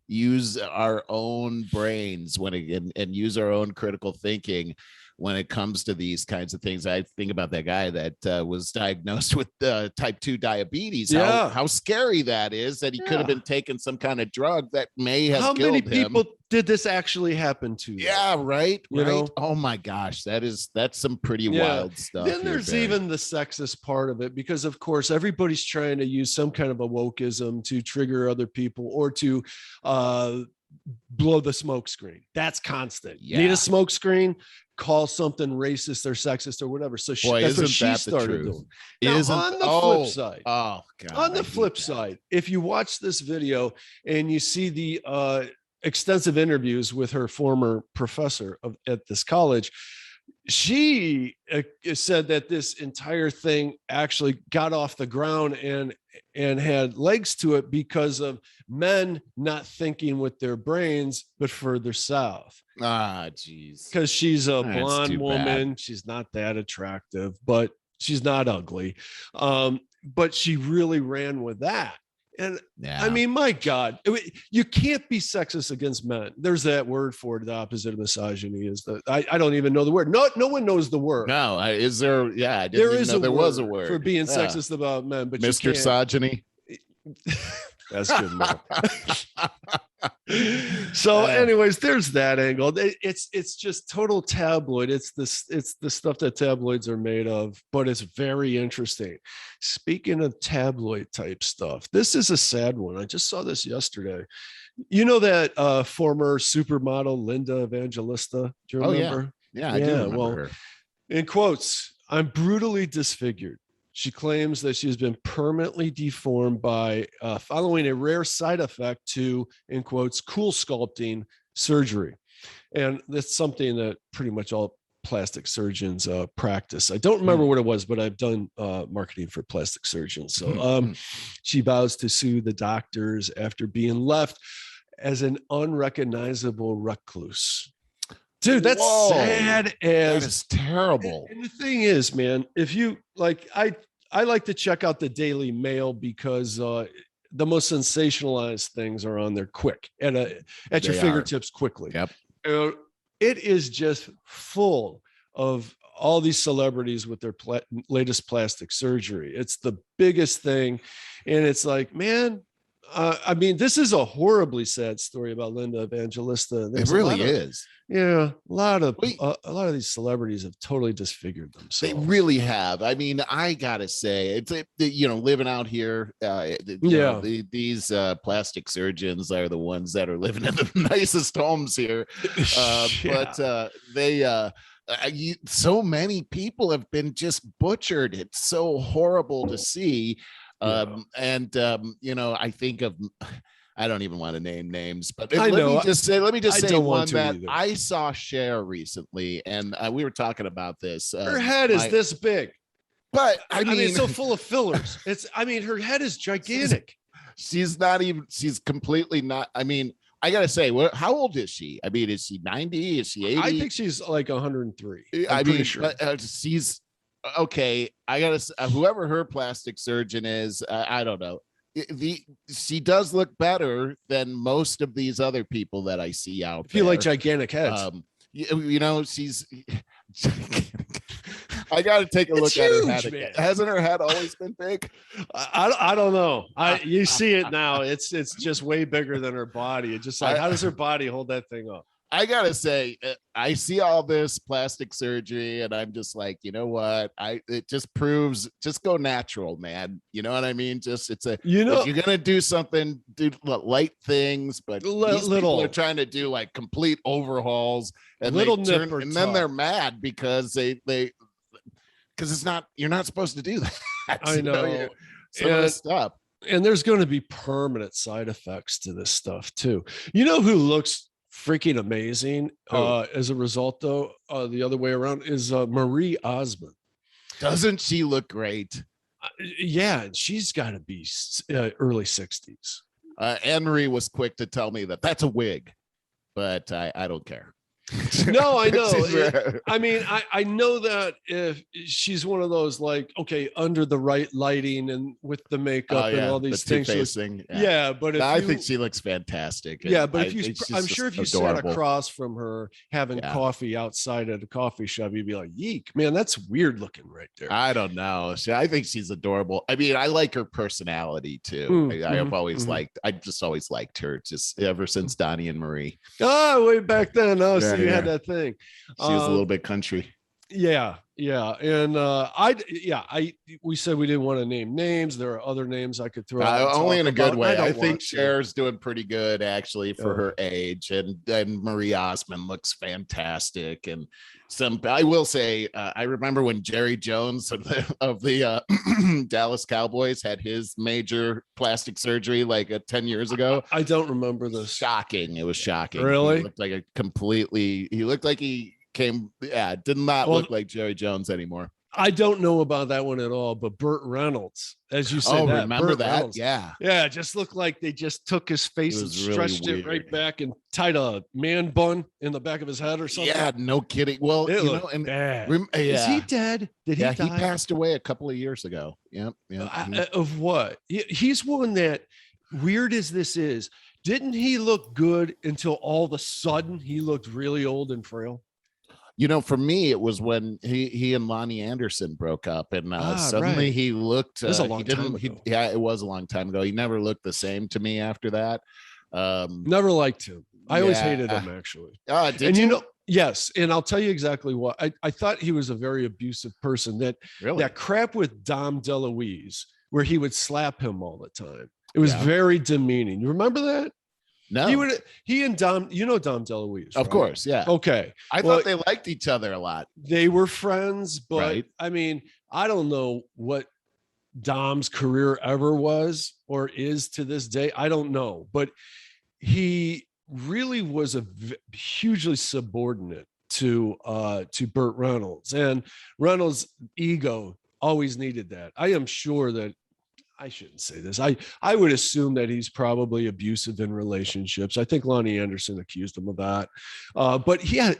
use our own brains and use our own critical thinking when it comes to these kinds of things. I think about that guy that was diagnosed with type 2 diabetes. How scary that is, that he could have been taking some kind of drug that may have killed him. How many people did this actually happen to? Yeah, right. You know? Oh my gosh, that's some pretty wild stuff. Then there's even the sexist part of it, because of course everybody's trying to use some kind of a wokeism to trigger other people or to blow the smoke screen. That's constant. Need a smoke screen, call something racist or sexist or whatever. So that's what she started doing. Now, on the flip side, on the flip side, if you watch this video and you see the extensive interviews with her former professor at this college, she said that this entire thing actually got off the ground and had legs to it because of men not thinking with their brains, but further south. Geez. Because she's a blonde woman. She's not that attractive, but she's not ugly. But she really ran with that. And I mean, my God, you can't be sexist against men. There's that word for it. The opposite of misogyny is that I don't even know the word. No one knows the word. No, is there? Yeah, I didn't even know there was a word for being sexist about men. But Mr. Misogyny. That's good enough. So anyways, there's that angle. It's just total tabloid. It's the stuff that tabloids are made of, but it's very interesting. Speaking of tabloid type stuff, this is a sad one. I just saw this yesterday. You know that former supermodel Linda Evangelista? Do you remember? Yeah, I do remember her. In quotes, "I'm brutally disfigured." She claims that she's been permanently deformed by following a rare side effect to, in quotes, CoolSculpting surgery. And that's something that pretty much all plastic surgeons practice. I don't remember what it was, but I've done marketing for plastic surgeons. So she vows to sue the doctors after being left as an unrecognizable recluse. Dude, that's Whoa, sad that as is terrible. And the thing is, man, if you like, I like to check out the Daily Mail because the most sensationalized things are on there quick at your fingertips quickly. Yep. It is just full of all these celebrities with their latest plastic surgery. It's the biggest thing. And it's like, man, I mean, this is a horribly sad story about Linda Evangelista. It really is. Yeah, a lot of these celebrities have totally disfigured themselves. They really have. I mean, I gotta say, it's living out here. These plastic surgeons are the ones that are living in the nicest homes here. But so many people have been just butchered. It's so horrible to see. I think of, I don't even want to name names, but let me just say one that either. I saw Cher recently, and we were talking about this. Her head is this big, but I mean, it's so full of fillers. Her head is gigantic. She's completely not. I mean, I gotta say, how old is she? I mean, is she 90? Is she 80? I think she's like 103. I'm pretty sure. She's okay. I gotta whoever her plastic surgeon is, I don't know. She does look better than most of these other people that I see out there. You like gigantic heads. She's I got to take a look at her head again. Hasn't her head always been big? I don't know. You see it now. It's just way bigger than her body. It's just like, how does her body hold that thing up? I gotta say, I see all this plastic surgery, and I'm just like, you know what? It just proves, just go natural, man. You know what I mean? Just if you're gonna do something, do light things, but these people are trying to do like complete overhauls, and then they're mad because because it's not, you're not supposed to do that. I know. Some of this stuff. And there's going to be permanent side effects to this stuff too. You know who looks freaking amazing as a result, though, the other way around is Marie Osmond. Doesn't she look great? Yeah, she's got to be early 60s. Anne-Marie was quick to tell me that that's a wig, but I don't care. No, I know. I mean, I know that if she's one of those, like, okay, under the right lighting and with the makeup and all these things. But I think she looks fantastic. Yeah, but I'm sure if you sat across from her having coffee outside at a coffee shop, you'd be like, yeek, man, that's weird looking right there. I don't know. I think she's adorable. I mean, I like her personality too. I just always liked her, just ever since Donnie and Marie. Oh, way back then. Oh, so you had that thing. She was a little bit country. Yeah. And we said we didn't want to name names. There are other names I could throw out. Only in a good way. I think Cher's doing pretty good actually for her age, and Marie Osmond looks fantastic. And I will say, I remember when Jerry Jones of the Dallas Cowboys had his major plastic surgery like 10 years ago. I don't remember this. Shocking. It was shocking. Really? He looked like he did not look like Jerry Jones anymore. I don't know about that one at all, but Burt Reynolds, as you said, remember Burt that? Reynolds. Yeah, it just looked like they just took his face and stretched it right back and tied a man bun in the back of his head or something. Yeah, no kidding. Well, bad. Is he dead? Did he die? He passed away a couple of years ago. Of what? He's one that, weird as this is, didn't he look good until all of a sudden he looked really old and frail? For me, it was when he and Lonnie Anderson broke up, and suddenly he looked. It was a long time ago. It was a long time ago. He never looked the same to me after that. Never liked him. I always hated him, actually. Did you? Yes, and I'll tell you exactly what. I thought he was a very abusive person. That crap with Dom DeLuise, where he would slap him all the time. It was very demeaning. You remember that? No, he and Dom, Dom DeLuise, of course, yeah. Okay, I thought they liked each other a lot. They were friends, but I mean, I don't know what Dom's career ever was or is to this day. I don't know, but he really was hugely subordinate to Burt Reynolds, and Reynolds' ego always needed that. I am sure that. I shouldn't say this. I would assume that he's probably abusive in relationships. I think Lonnie Anderson accused him of that. But yeah,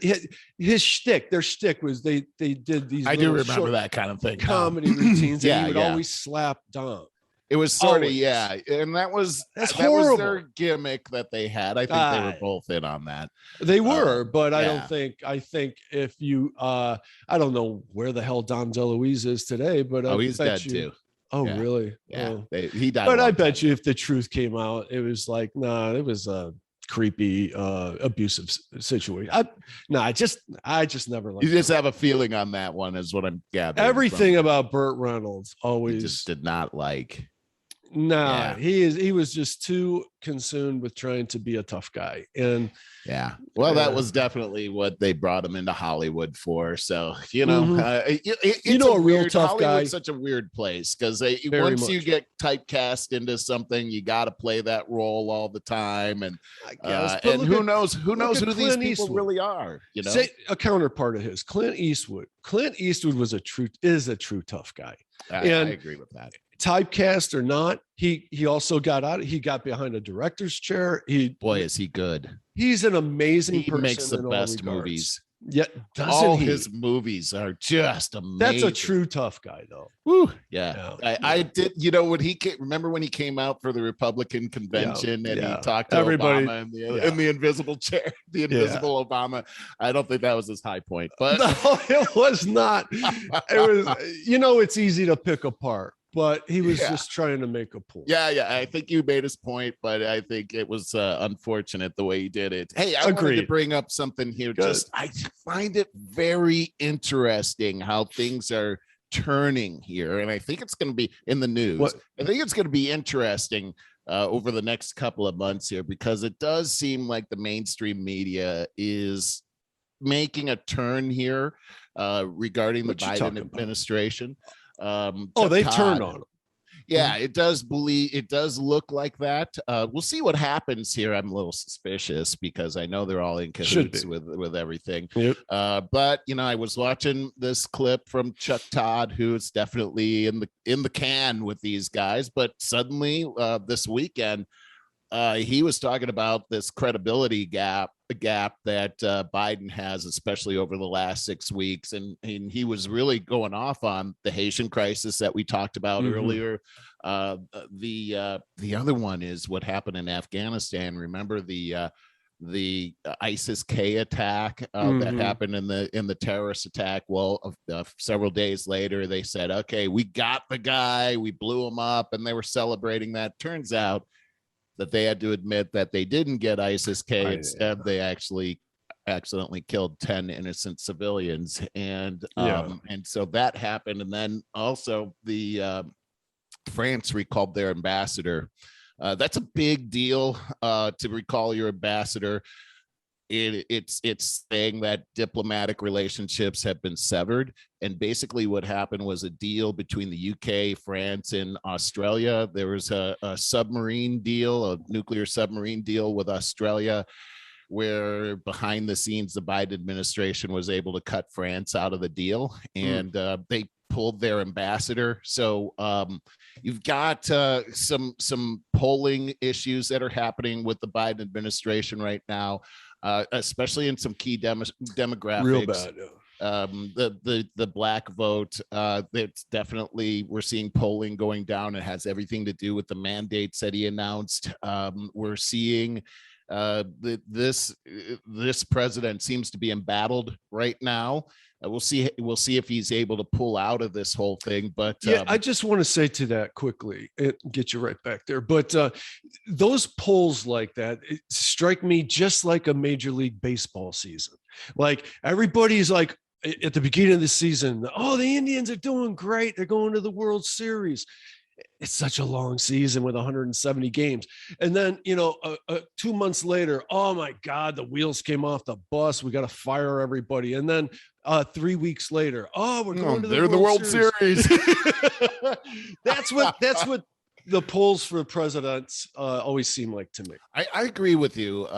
his shtick, their shtick was they did these. I do remember that kind of thing. Comedy routines, and he would always slap Dom. It was sort of, yeah. And that was their gimmick that they had. I think they were both in on that. They were, but I think if you, I don't know where the hell Dom DeLuise is today, but he's dead too. Oh, yeah. Really? Yeah. He died. But I bet you if the truth came out, it was like, it was a creepy, abusive situation. I just never liked You just have a feeling on that one is what I'm gathering. Everything about Burt Reynolds always just did not like. He was just too consumed with trying to be a tough guy. And that was definitely what they brought him into Hollywood for. So a real tough Hollywood's guy. Such a weird place because once you get typecast into something, you got to play that role all the time. And who knows who these people really are? Say a counterpart of his, Clint Eastwood. Clint Eastwood is a true tough guy. I agree with that. Typecast or not, he also got out. He got behind a director's chair. Is he good? He's an amazing person. He makes the best movies. Yeah, his movies are just amazing. That's a true tough guy, though. Woo, yeah. I did. When he came, remember when he came out for the Republican convention and he talked to everybody in the invisible chair, the invisible Obama. I don't think that was his high point, but no, it was not. It was. It's easy to pick apart. But he was just trying to make a point. Yeah. I think you made his point, but I think it was unfortunate the way he did it. Hey, I wanted to bring up something here. Good. I find it very interesting how things are turning here. And I think it's going to be in the news. I think it's going to be interesting over the next couple of months here, because it does seem like the mainstream media is making a turn here regarding the Biden administration. They've turned on him. Yeah, it does look like that. We'll see what happens here. I'm a little suspicious because I know they're all in cahoots with everything. Yep. But I was watching this clip from Chuck Todd, who's definitely in the can with these guys. But suddenly this weekend, he was talking about this credibility gap that Biden has, especially over the last 6 weeks. And he was really going off on the Haitian crisis that we talked about earlier. The other one is what happened in Afghanistan. Remember the ISIS-K attack that happened in the terrorist attack. Well, several days later, they said, okay, we got the guy, we blew him up, and they were celebrating that. Turns out that they had to admit that they didn't get ISIS-K. Instead, they actually accidentally killed 10 innocent civilians. And so that happened. And then also France recalled their ambassador. That's a big deal to recall your ambassador. It's saying that diplomatic relationships have been severed, and basically what happened was a deal between the UK, France, and Australia. There was a submarine deal, a nuclear submarine deal with Australia, where behind the scenes the Biden administration was able to cut France out of the deal, and they pulled their ambassador. So you've got some polling issues that are happening with the Biden administration right now. Especially in some key demographics. Real bad. The black vote, it's definitely, we're seeing polling going down. It has everything to do with the mandates that he announced. We're seeing this president seems to be embattled right now. We'll see if he's able to pull out of this whole thing. But I just want to say to that quickly, get you right back there. But those polls like that strike me just like a Major League Baseball season. Like everybody's like at the beginning of the season, the Indians are doing great. They're going to the World Series. It's such a long season with 170 games. And then, 2 months later, oh my God, the wheels came off the bus. We got to fire everybody. And then 3 weeks later, we're going to the World Series. That's what the polls for presidents always seem like to me. I agree with you.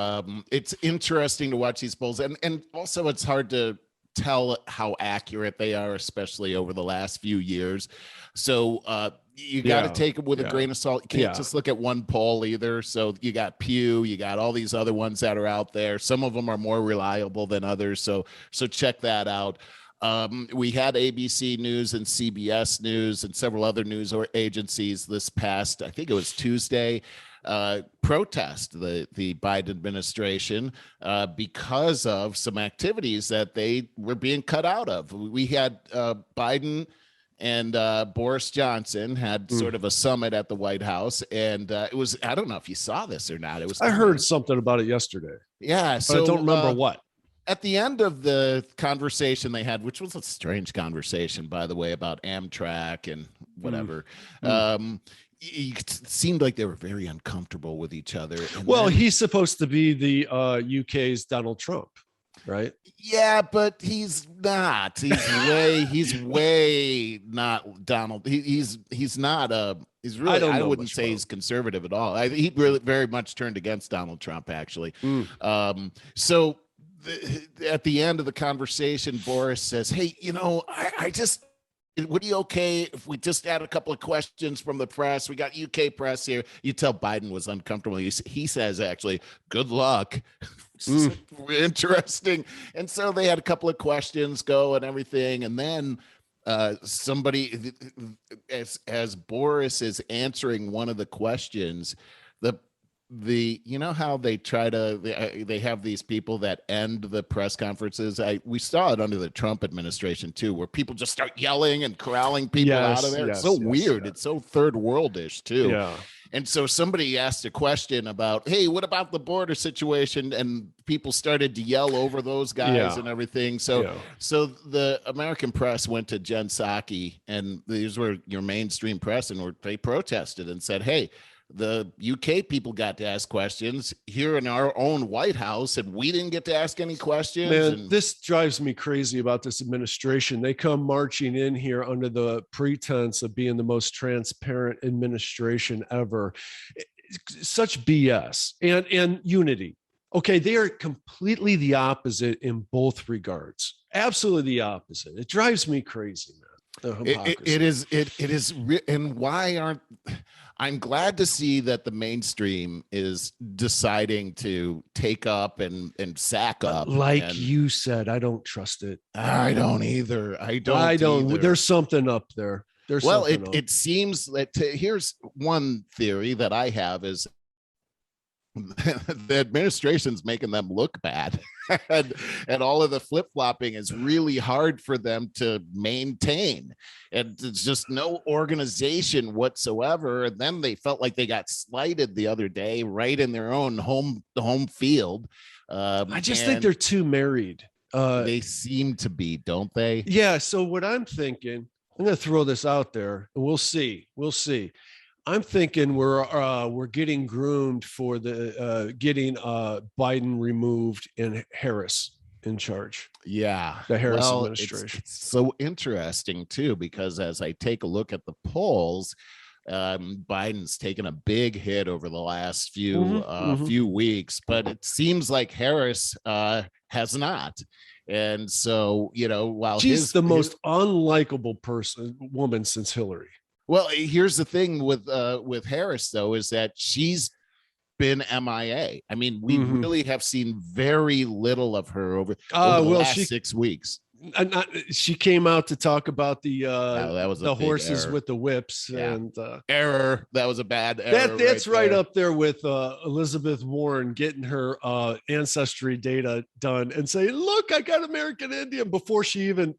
It's interesting to watch these polls. And also it's hard to tell how accurate they are, especially over the last few years. So you got to take it with a grain of salt. You can't just look at one poll either. So you got Pew, you got all these other ones that are out there. Some of them are more reliable than others. So check that out. We had ABC News and CBS News and several other news agencies this past, I think it was Tuesday, protest the Biden administration because of some activities that they were being cut out of. We had Biden and Boris Johnson had sort of a summit at the White House, and it was, I don't know if you saw this or not. It was, I heard something about it yesterday. Yeah, so I don't remember what. At the end of the conversation they had, which was a strange conversation, by the way, about Amtrak and whatever, it seemed like they were very uncomfortable with each other. And he's supposed to be the UK's Donald Trump, right? Yeah, but he's not. He's way not Donald. He's not he's really, I wouldn't say he's conservative at all. He really very much turned against Donald Trump, actually. So at the end of the conversation, Boris says, "Hey, would you okay if we just add a couple of questions from the press? We got UK press here." You tell Biden was uncomfortable. He says, actually, "Good luck." Interesting. And so they had a couple of questions go and everything. And then somebody, as Boris is answering one of the questions, you know how they try to, they have these people that end the press conferences. We saw it under the Trump administration too, where people just start yelling and corralling people out of there. It's so weird. It's so third worldish too. Yeah. And so somebody asked a question about, hey, what about the border situation? And people started to yell over those guys and everything. So the American press went to Jen Psaki, and these were your mainstream press, and they protested and said, hey, the UK people got to ask questions here in our own White House, and we didn't get to ask any questions. Man, this drives me crazy about this administration. They come marching in here under the pretense of being the most transparent administration ever. Such BS and unity. Okay, they are completely the opposite in both regards. Absolutely the opposite. It drives me crazy, man. It is. And why aren't... I'm glad to see that the mainstream is deciding to take up and sack up. You said, I don't trust it. I don't either. I don't. Either. There's something up there. It seems that here's one theory that I have is the administration's making them look bad. and all of the flip-flopping is really hard for them to maintain, and it's just no organization whatsoever. And then they felt like they got slighted the other day right in their own home field. I just think they're too married. They seem to be, don't they? Yeah. So what I'm thinking, I'm going to throw this out there, and we'll see. I'm thinking we're getting groomed for the getting Biden removed and Harris in charge. Yeah, the Harris administration. It's so interesting too, because as I take a look at the polls, Biden's taken a big hit over the last few weeks, but it seems like Harris has not. And so, while she's the most unlikable woman since Hillary. Well, here's the thing with Harris, though, is that she's been MIA. I mean, we really have seen very little of her over the last 6 weeks. She came out to talk about the horses error with the whips and error. That was a bad error. That's right up there with Elizabeth Warren getting her ancestry data done and saying, "Look, I got American Indian," before she even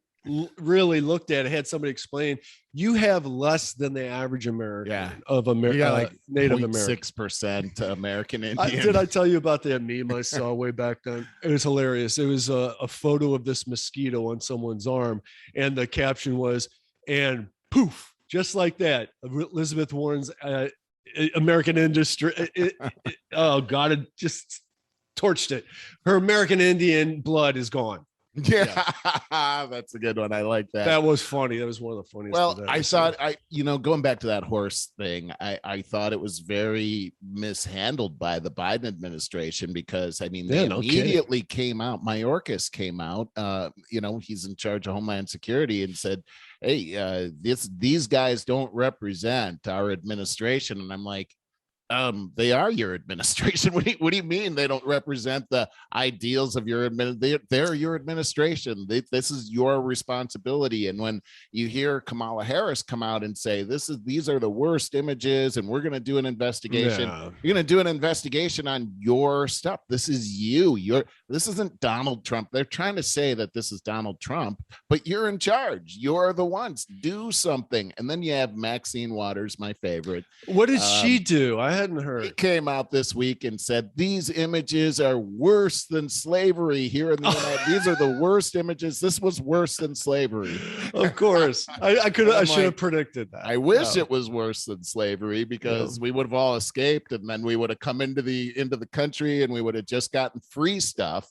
really looked at it, had somebody explain, you have less than the average American of Native American. 6% American Indian. Did I tell you about that meme I saw way back then? It was hilarious. It was a photo of this mosquito on someone's arm, and the caption was, and poof, just like that, Elizabeth Warren's American industry. Oh God, it just torched it. Her American Indian blood is gone. Yeah, that's a good one. I like that. That was funny. That was one of the funniest. Well, I thought going back to that horse thing, I thought it was very mishandled by the Biden administration because they immediately came out. Mayorkas came out, he's in charge of Homeland Security and said, hey, these guys don't represent our administration. And I'm like, they are your administration. What do you mean they don't represent the ideals of your they're your administration. This is your responsibility. And when you hear Kamala Harris come out and say these are the worst images and we're going to do an investigation, you're going to do an investigation on your stuff. This is this isn't Donald Trump. They're trying to say that this is Donald Trump, but you're in charge. You're the ones. Do something. And then you have Maxine Waters, my favorite. What did she do? I hadn't heard. He came out this week and said these images are worse than slavery here in the United. These are the worst images. This was worse than slavery. Of course, I should have predicted that. I wish it was worse than slavery because we would have all escaped, and then we would have come into the country, and we would have just gotten free stuff.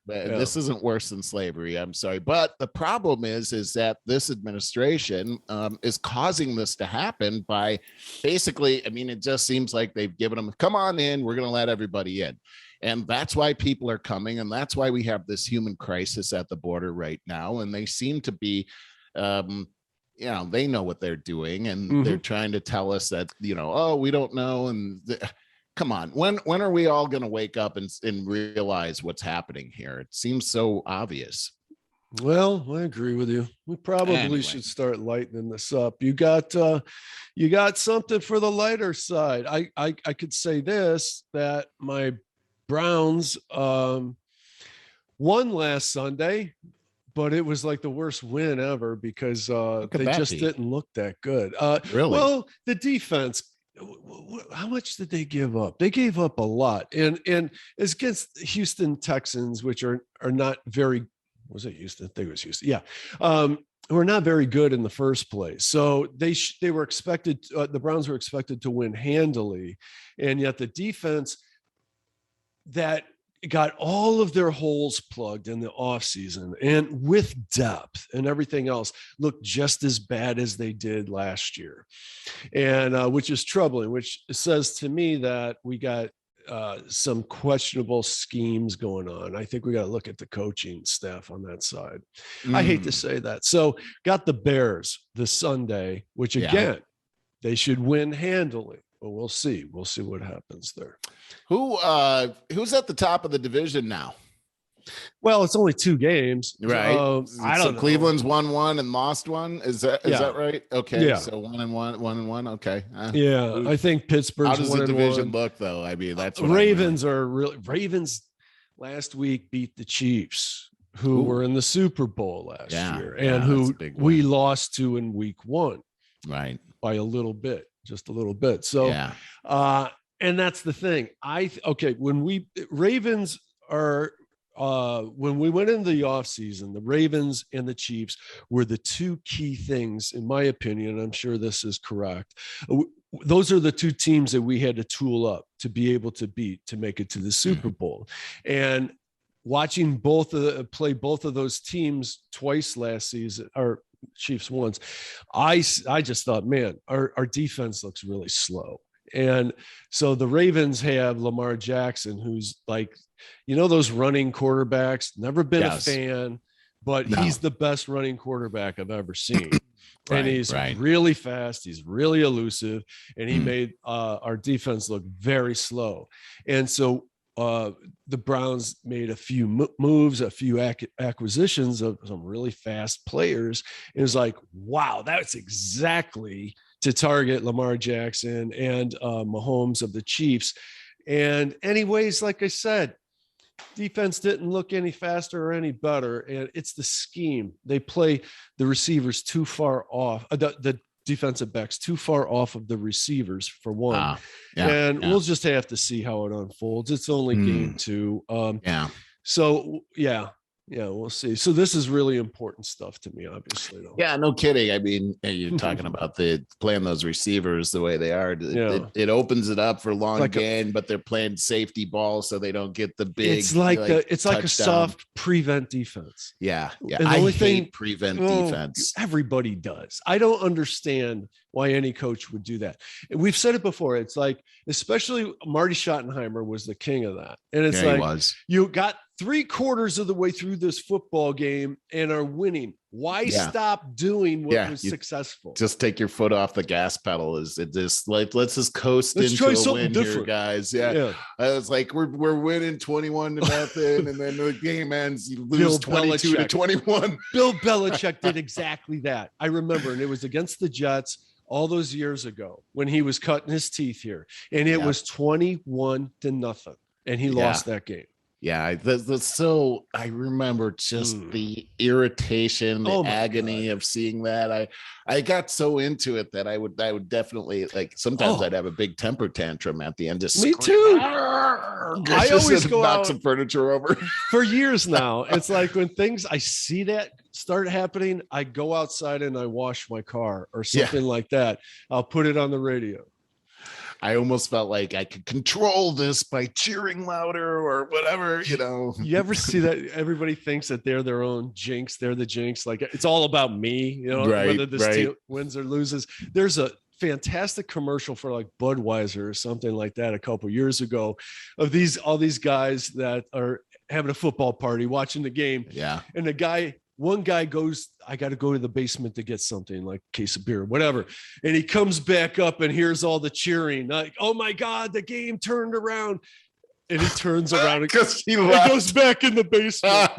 This isn't worse than slavery. I'm sorry. But the problem is that this administration is causing this to happen by basically, it just seems like they've given them, come on in, we're going to let everybody in. And that's why people are coming. And that's why we have this human crisis at the border right now. And they seem to be, they know what they're doing. And they're trying to tell us that, we don't know. And come on, when are we all going to wake up and realize what's happening here? It seems so obvious. Well, I agree with you. We probably should start lightening this up. You got something for the lighter side. I could say this, that my Browns won last Sunday, but it was like the worst win ever because they just didn't look that good. Really? Well, the defense, how much did they give up? They gave up a lot, and it's against Houston Texans, which are not very. Was it Houston? I think it was Houston. Yeah, who are not very good in the first place. So they were expected. The Browns were expected to win handily, and yet the defense that got all of their holes plugged in the offseason and with depth and everything else looked just as bad as they did last year. And which is troubling, which says to me that we got some questionable schemes going on. I think we got to look at the coaching staff on that side. I hate to say that. So got the Bears this Sunday, which again, they should win handily. But we'll see. We'll see what happens there. Who's at the top of the division now? Well, it's only 2 games, right? I don't know. Cleveland's won 1 and lost 1. Is that right? Okay, yeah. So 1-1. Okay. I think Pittsburgh's. How does the division look, though? That's what Ravens are really. Ravens last week beat the Chiefs, who were in the Super Bowl last year, and who we lost to in Week 1, right? By a little bit. Just a little bit. So, and that's the thing. When Ravens are, when we went into the offseason, the Ravens and the Chiefs were the 2 key things, in my opinion. I'm sure this is correct. Those are the 2 teams that we had to tool up to be able to beat to make it to the Super Bowl. And watching play both of those teams twice last season, or Chiefs once, I just thought, man, our defense looks really slow. And so the Ravens have Lamar Jackson, who's like, those running quarterbacks, never been a fan, but he's the best running quarterback I've ever seen. And he's really fast. He's really elusive. And he made our defense look very slow. And so the Browns made a few moves, a few acquisitions of some really fast players. It was like, wow, that's exactly to target Lamar Jackson and Mahomes of the Chiefs. And anyways, like I said, defense didn't look any faster or any better. And it's the scheme. They play the receivers too far off. The defensive backs too far off of the receivers for one. We'll just have to see how it unfolds. It's only game 2. So Yeah, we'll see. So this is really important stuff to me, obviously, though. Yeah, no kidding. I mean, you're talking about playing those receivers the way they are. It opens it up for long like gain, but they're playing safety ball so they don't get the big. It's like a soft prevent defense. Yeah. And the only thing prevent defense. Everybody does. I don't understand why any coach would do that. And we've said it before. It's like, especially Marty Schottenheimer was the king of that. And it's you got 3/4 of the way through this football game and are winning. Why stop doing what was successful? Just take your foot off the gas pedal. Is it just like, let's just coast into a win here, guys? Yeah. I was like, we're winning 21-0, and then the game ends, you lose 22-21. Bill Belichick did exactly that. I remember, and it was against the Jets all those years ago when he was cutting his teeth here, and it was 21-0, and he lost that game. Yeah, so I remember just the irritation, the agony of seeing that. I got so into it that I would definitely, like, sometimes I'd have a big temper tantrum at the end. Just me too. I always go knock out some furniture over for years now. It's like when I see that start happening, I go outside and I wash my car or something like that. I'll put it on the radio. I almost felt like I could control this by cheering louder or whatever, you know. You ever see that everybody thinks that they're their own jinx? They're the jinx. Like, it's all about me, you know, whether this team wins or loses. There's a fantastic commercial for like Budweiser or something like that a couple years ago of all these guys that are having a football party, watching the game. Yeah. And one guy goes, I got to go to the basement to get something, like a case of beer, whatever. And he comes back up and hears all the cheering, like, oh my God, the game turned around. And he turns around and goes back in the basement.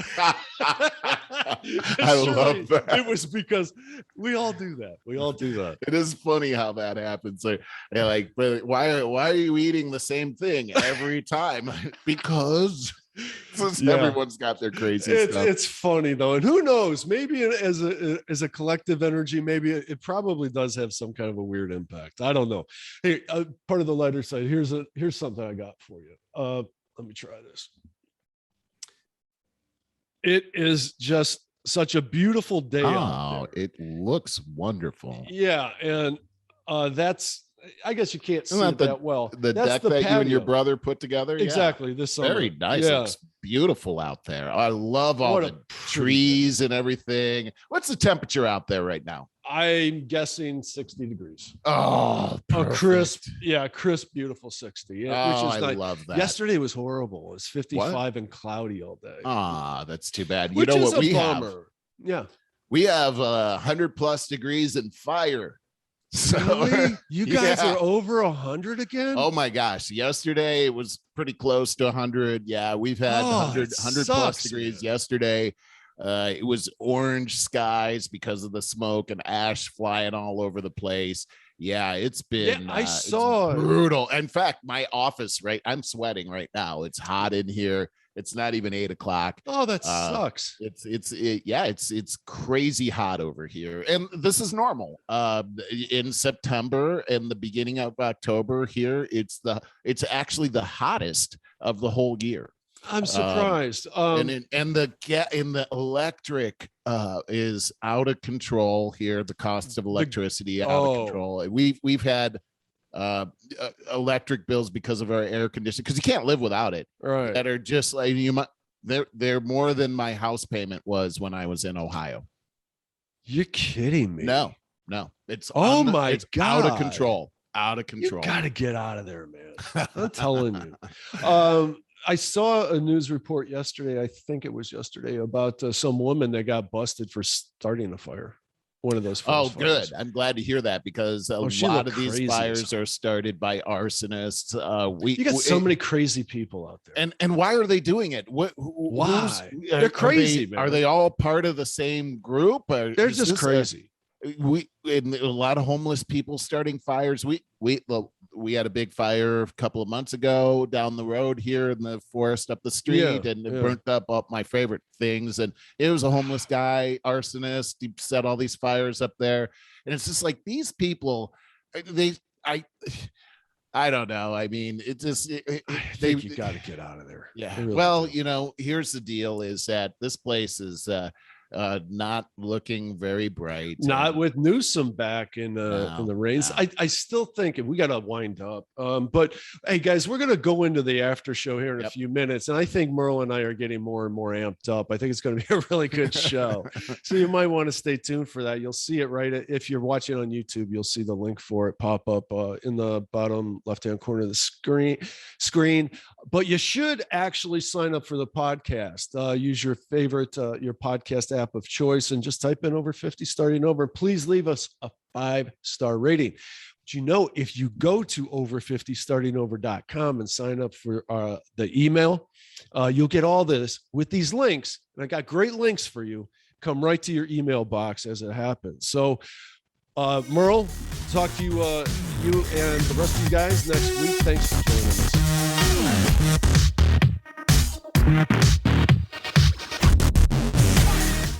I love that. It was because we all do that. It is funny how that happens. Like, but why are you eating the same thing every time? Because everyone's got their crazy stuff. It's funny though, and who knows? Maybe as a collective energy, maybe it probably does have some kind of a weird impact. I don't know. Hey, part of the lighter side. Here's something I got for you. Let me try this. It is just such a beautiful day. Oh, it looks wonderful. Yeah, and that's. I guess you can't see it that well. The deck that you and your brother put together. Exactly. This summer. Very nice. Yeah. It's beautiful out there. I love all the trees and everything. What's the temperature out there right now? I'm guessing 60 degrees. Oh, crisp, beautiful 60. Yeah, which is I love that. Yesterday was horrible. It was 55 and cloudy all day. That's too bad. You know what we have? Yeah, we have 100+ degrees and fire. So really? You guys are over 100 again? Oh my gosh. Yesterday it was pretty close to 100. Yeah, we've had 100+ degrees yesterday. It was orange skies because of the smoke and ash flying all over the place. Yeah, it's been I saw brutal. In fact, my office, I'm sweating right now. It's hot in here. It's not even 8 o'clock. Oh, that sucks. It's crazy hot over here. And this is normal. In September and the beginning of October here, it's actually the hottest of the whole year. I'm surprised. And the electric is out of control here. The cost of electricity out of control. We've had electric bills because of our air conditioning, because you can't live without it. Right. That are just like they're more than my house payment was when I was in Ohio. You're kidding me? No. It's God, out of control. You gotta get out of there, man. I'm telling you. I saw a news report yesterday. I think it was yesterday about some woman that got busted for starting a fire. One of those fires. Good. I'm glad to hear that, because a lot of these fires are started by arsonists. You got so many crazy people out there. And why are they doing it? Why? They're crazy, man. Are they all part of the same group? They're just crazy. And a lot of homeless people starting fires. We had a big fire a couple of months ago down the road here in the forest up the street, and it burnt up all my favorite things. And it was a homeless guy, arsonist. He set all these fires up there, and it's just like these people. I don't know. I mean, it just I think you got to get out of there. Yeah. Really Well, do. here's the deal: is that this place is not looking very bright. Not with Newsom back in the reins. No. I still think, and we got to wind up. But hey, guys, we're going to go into the after show here in a few minutes, and I think Merle and I are getting more and more amped up. I think it's going to be a really good show, so you might want to stay tuned for that. You'll see it right if you're watching on YouTube. You'll see the link for it pop up in the bottom left-hand corner of the screen. But you should actually sign up for the podcast. Use your favorite your podcast app of choice and just type in Over 50 Starting Over. Please leave us a 5-star rating. But if you go to over50startingover.com and sign up for the email, you'll get all this with these links. And I got great links for you. Come right to your email box as it happens. So Merle, talk to you and the rest of you guys next week. Thanks for joining us.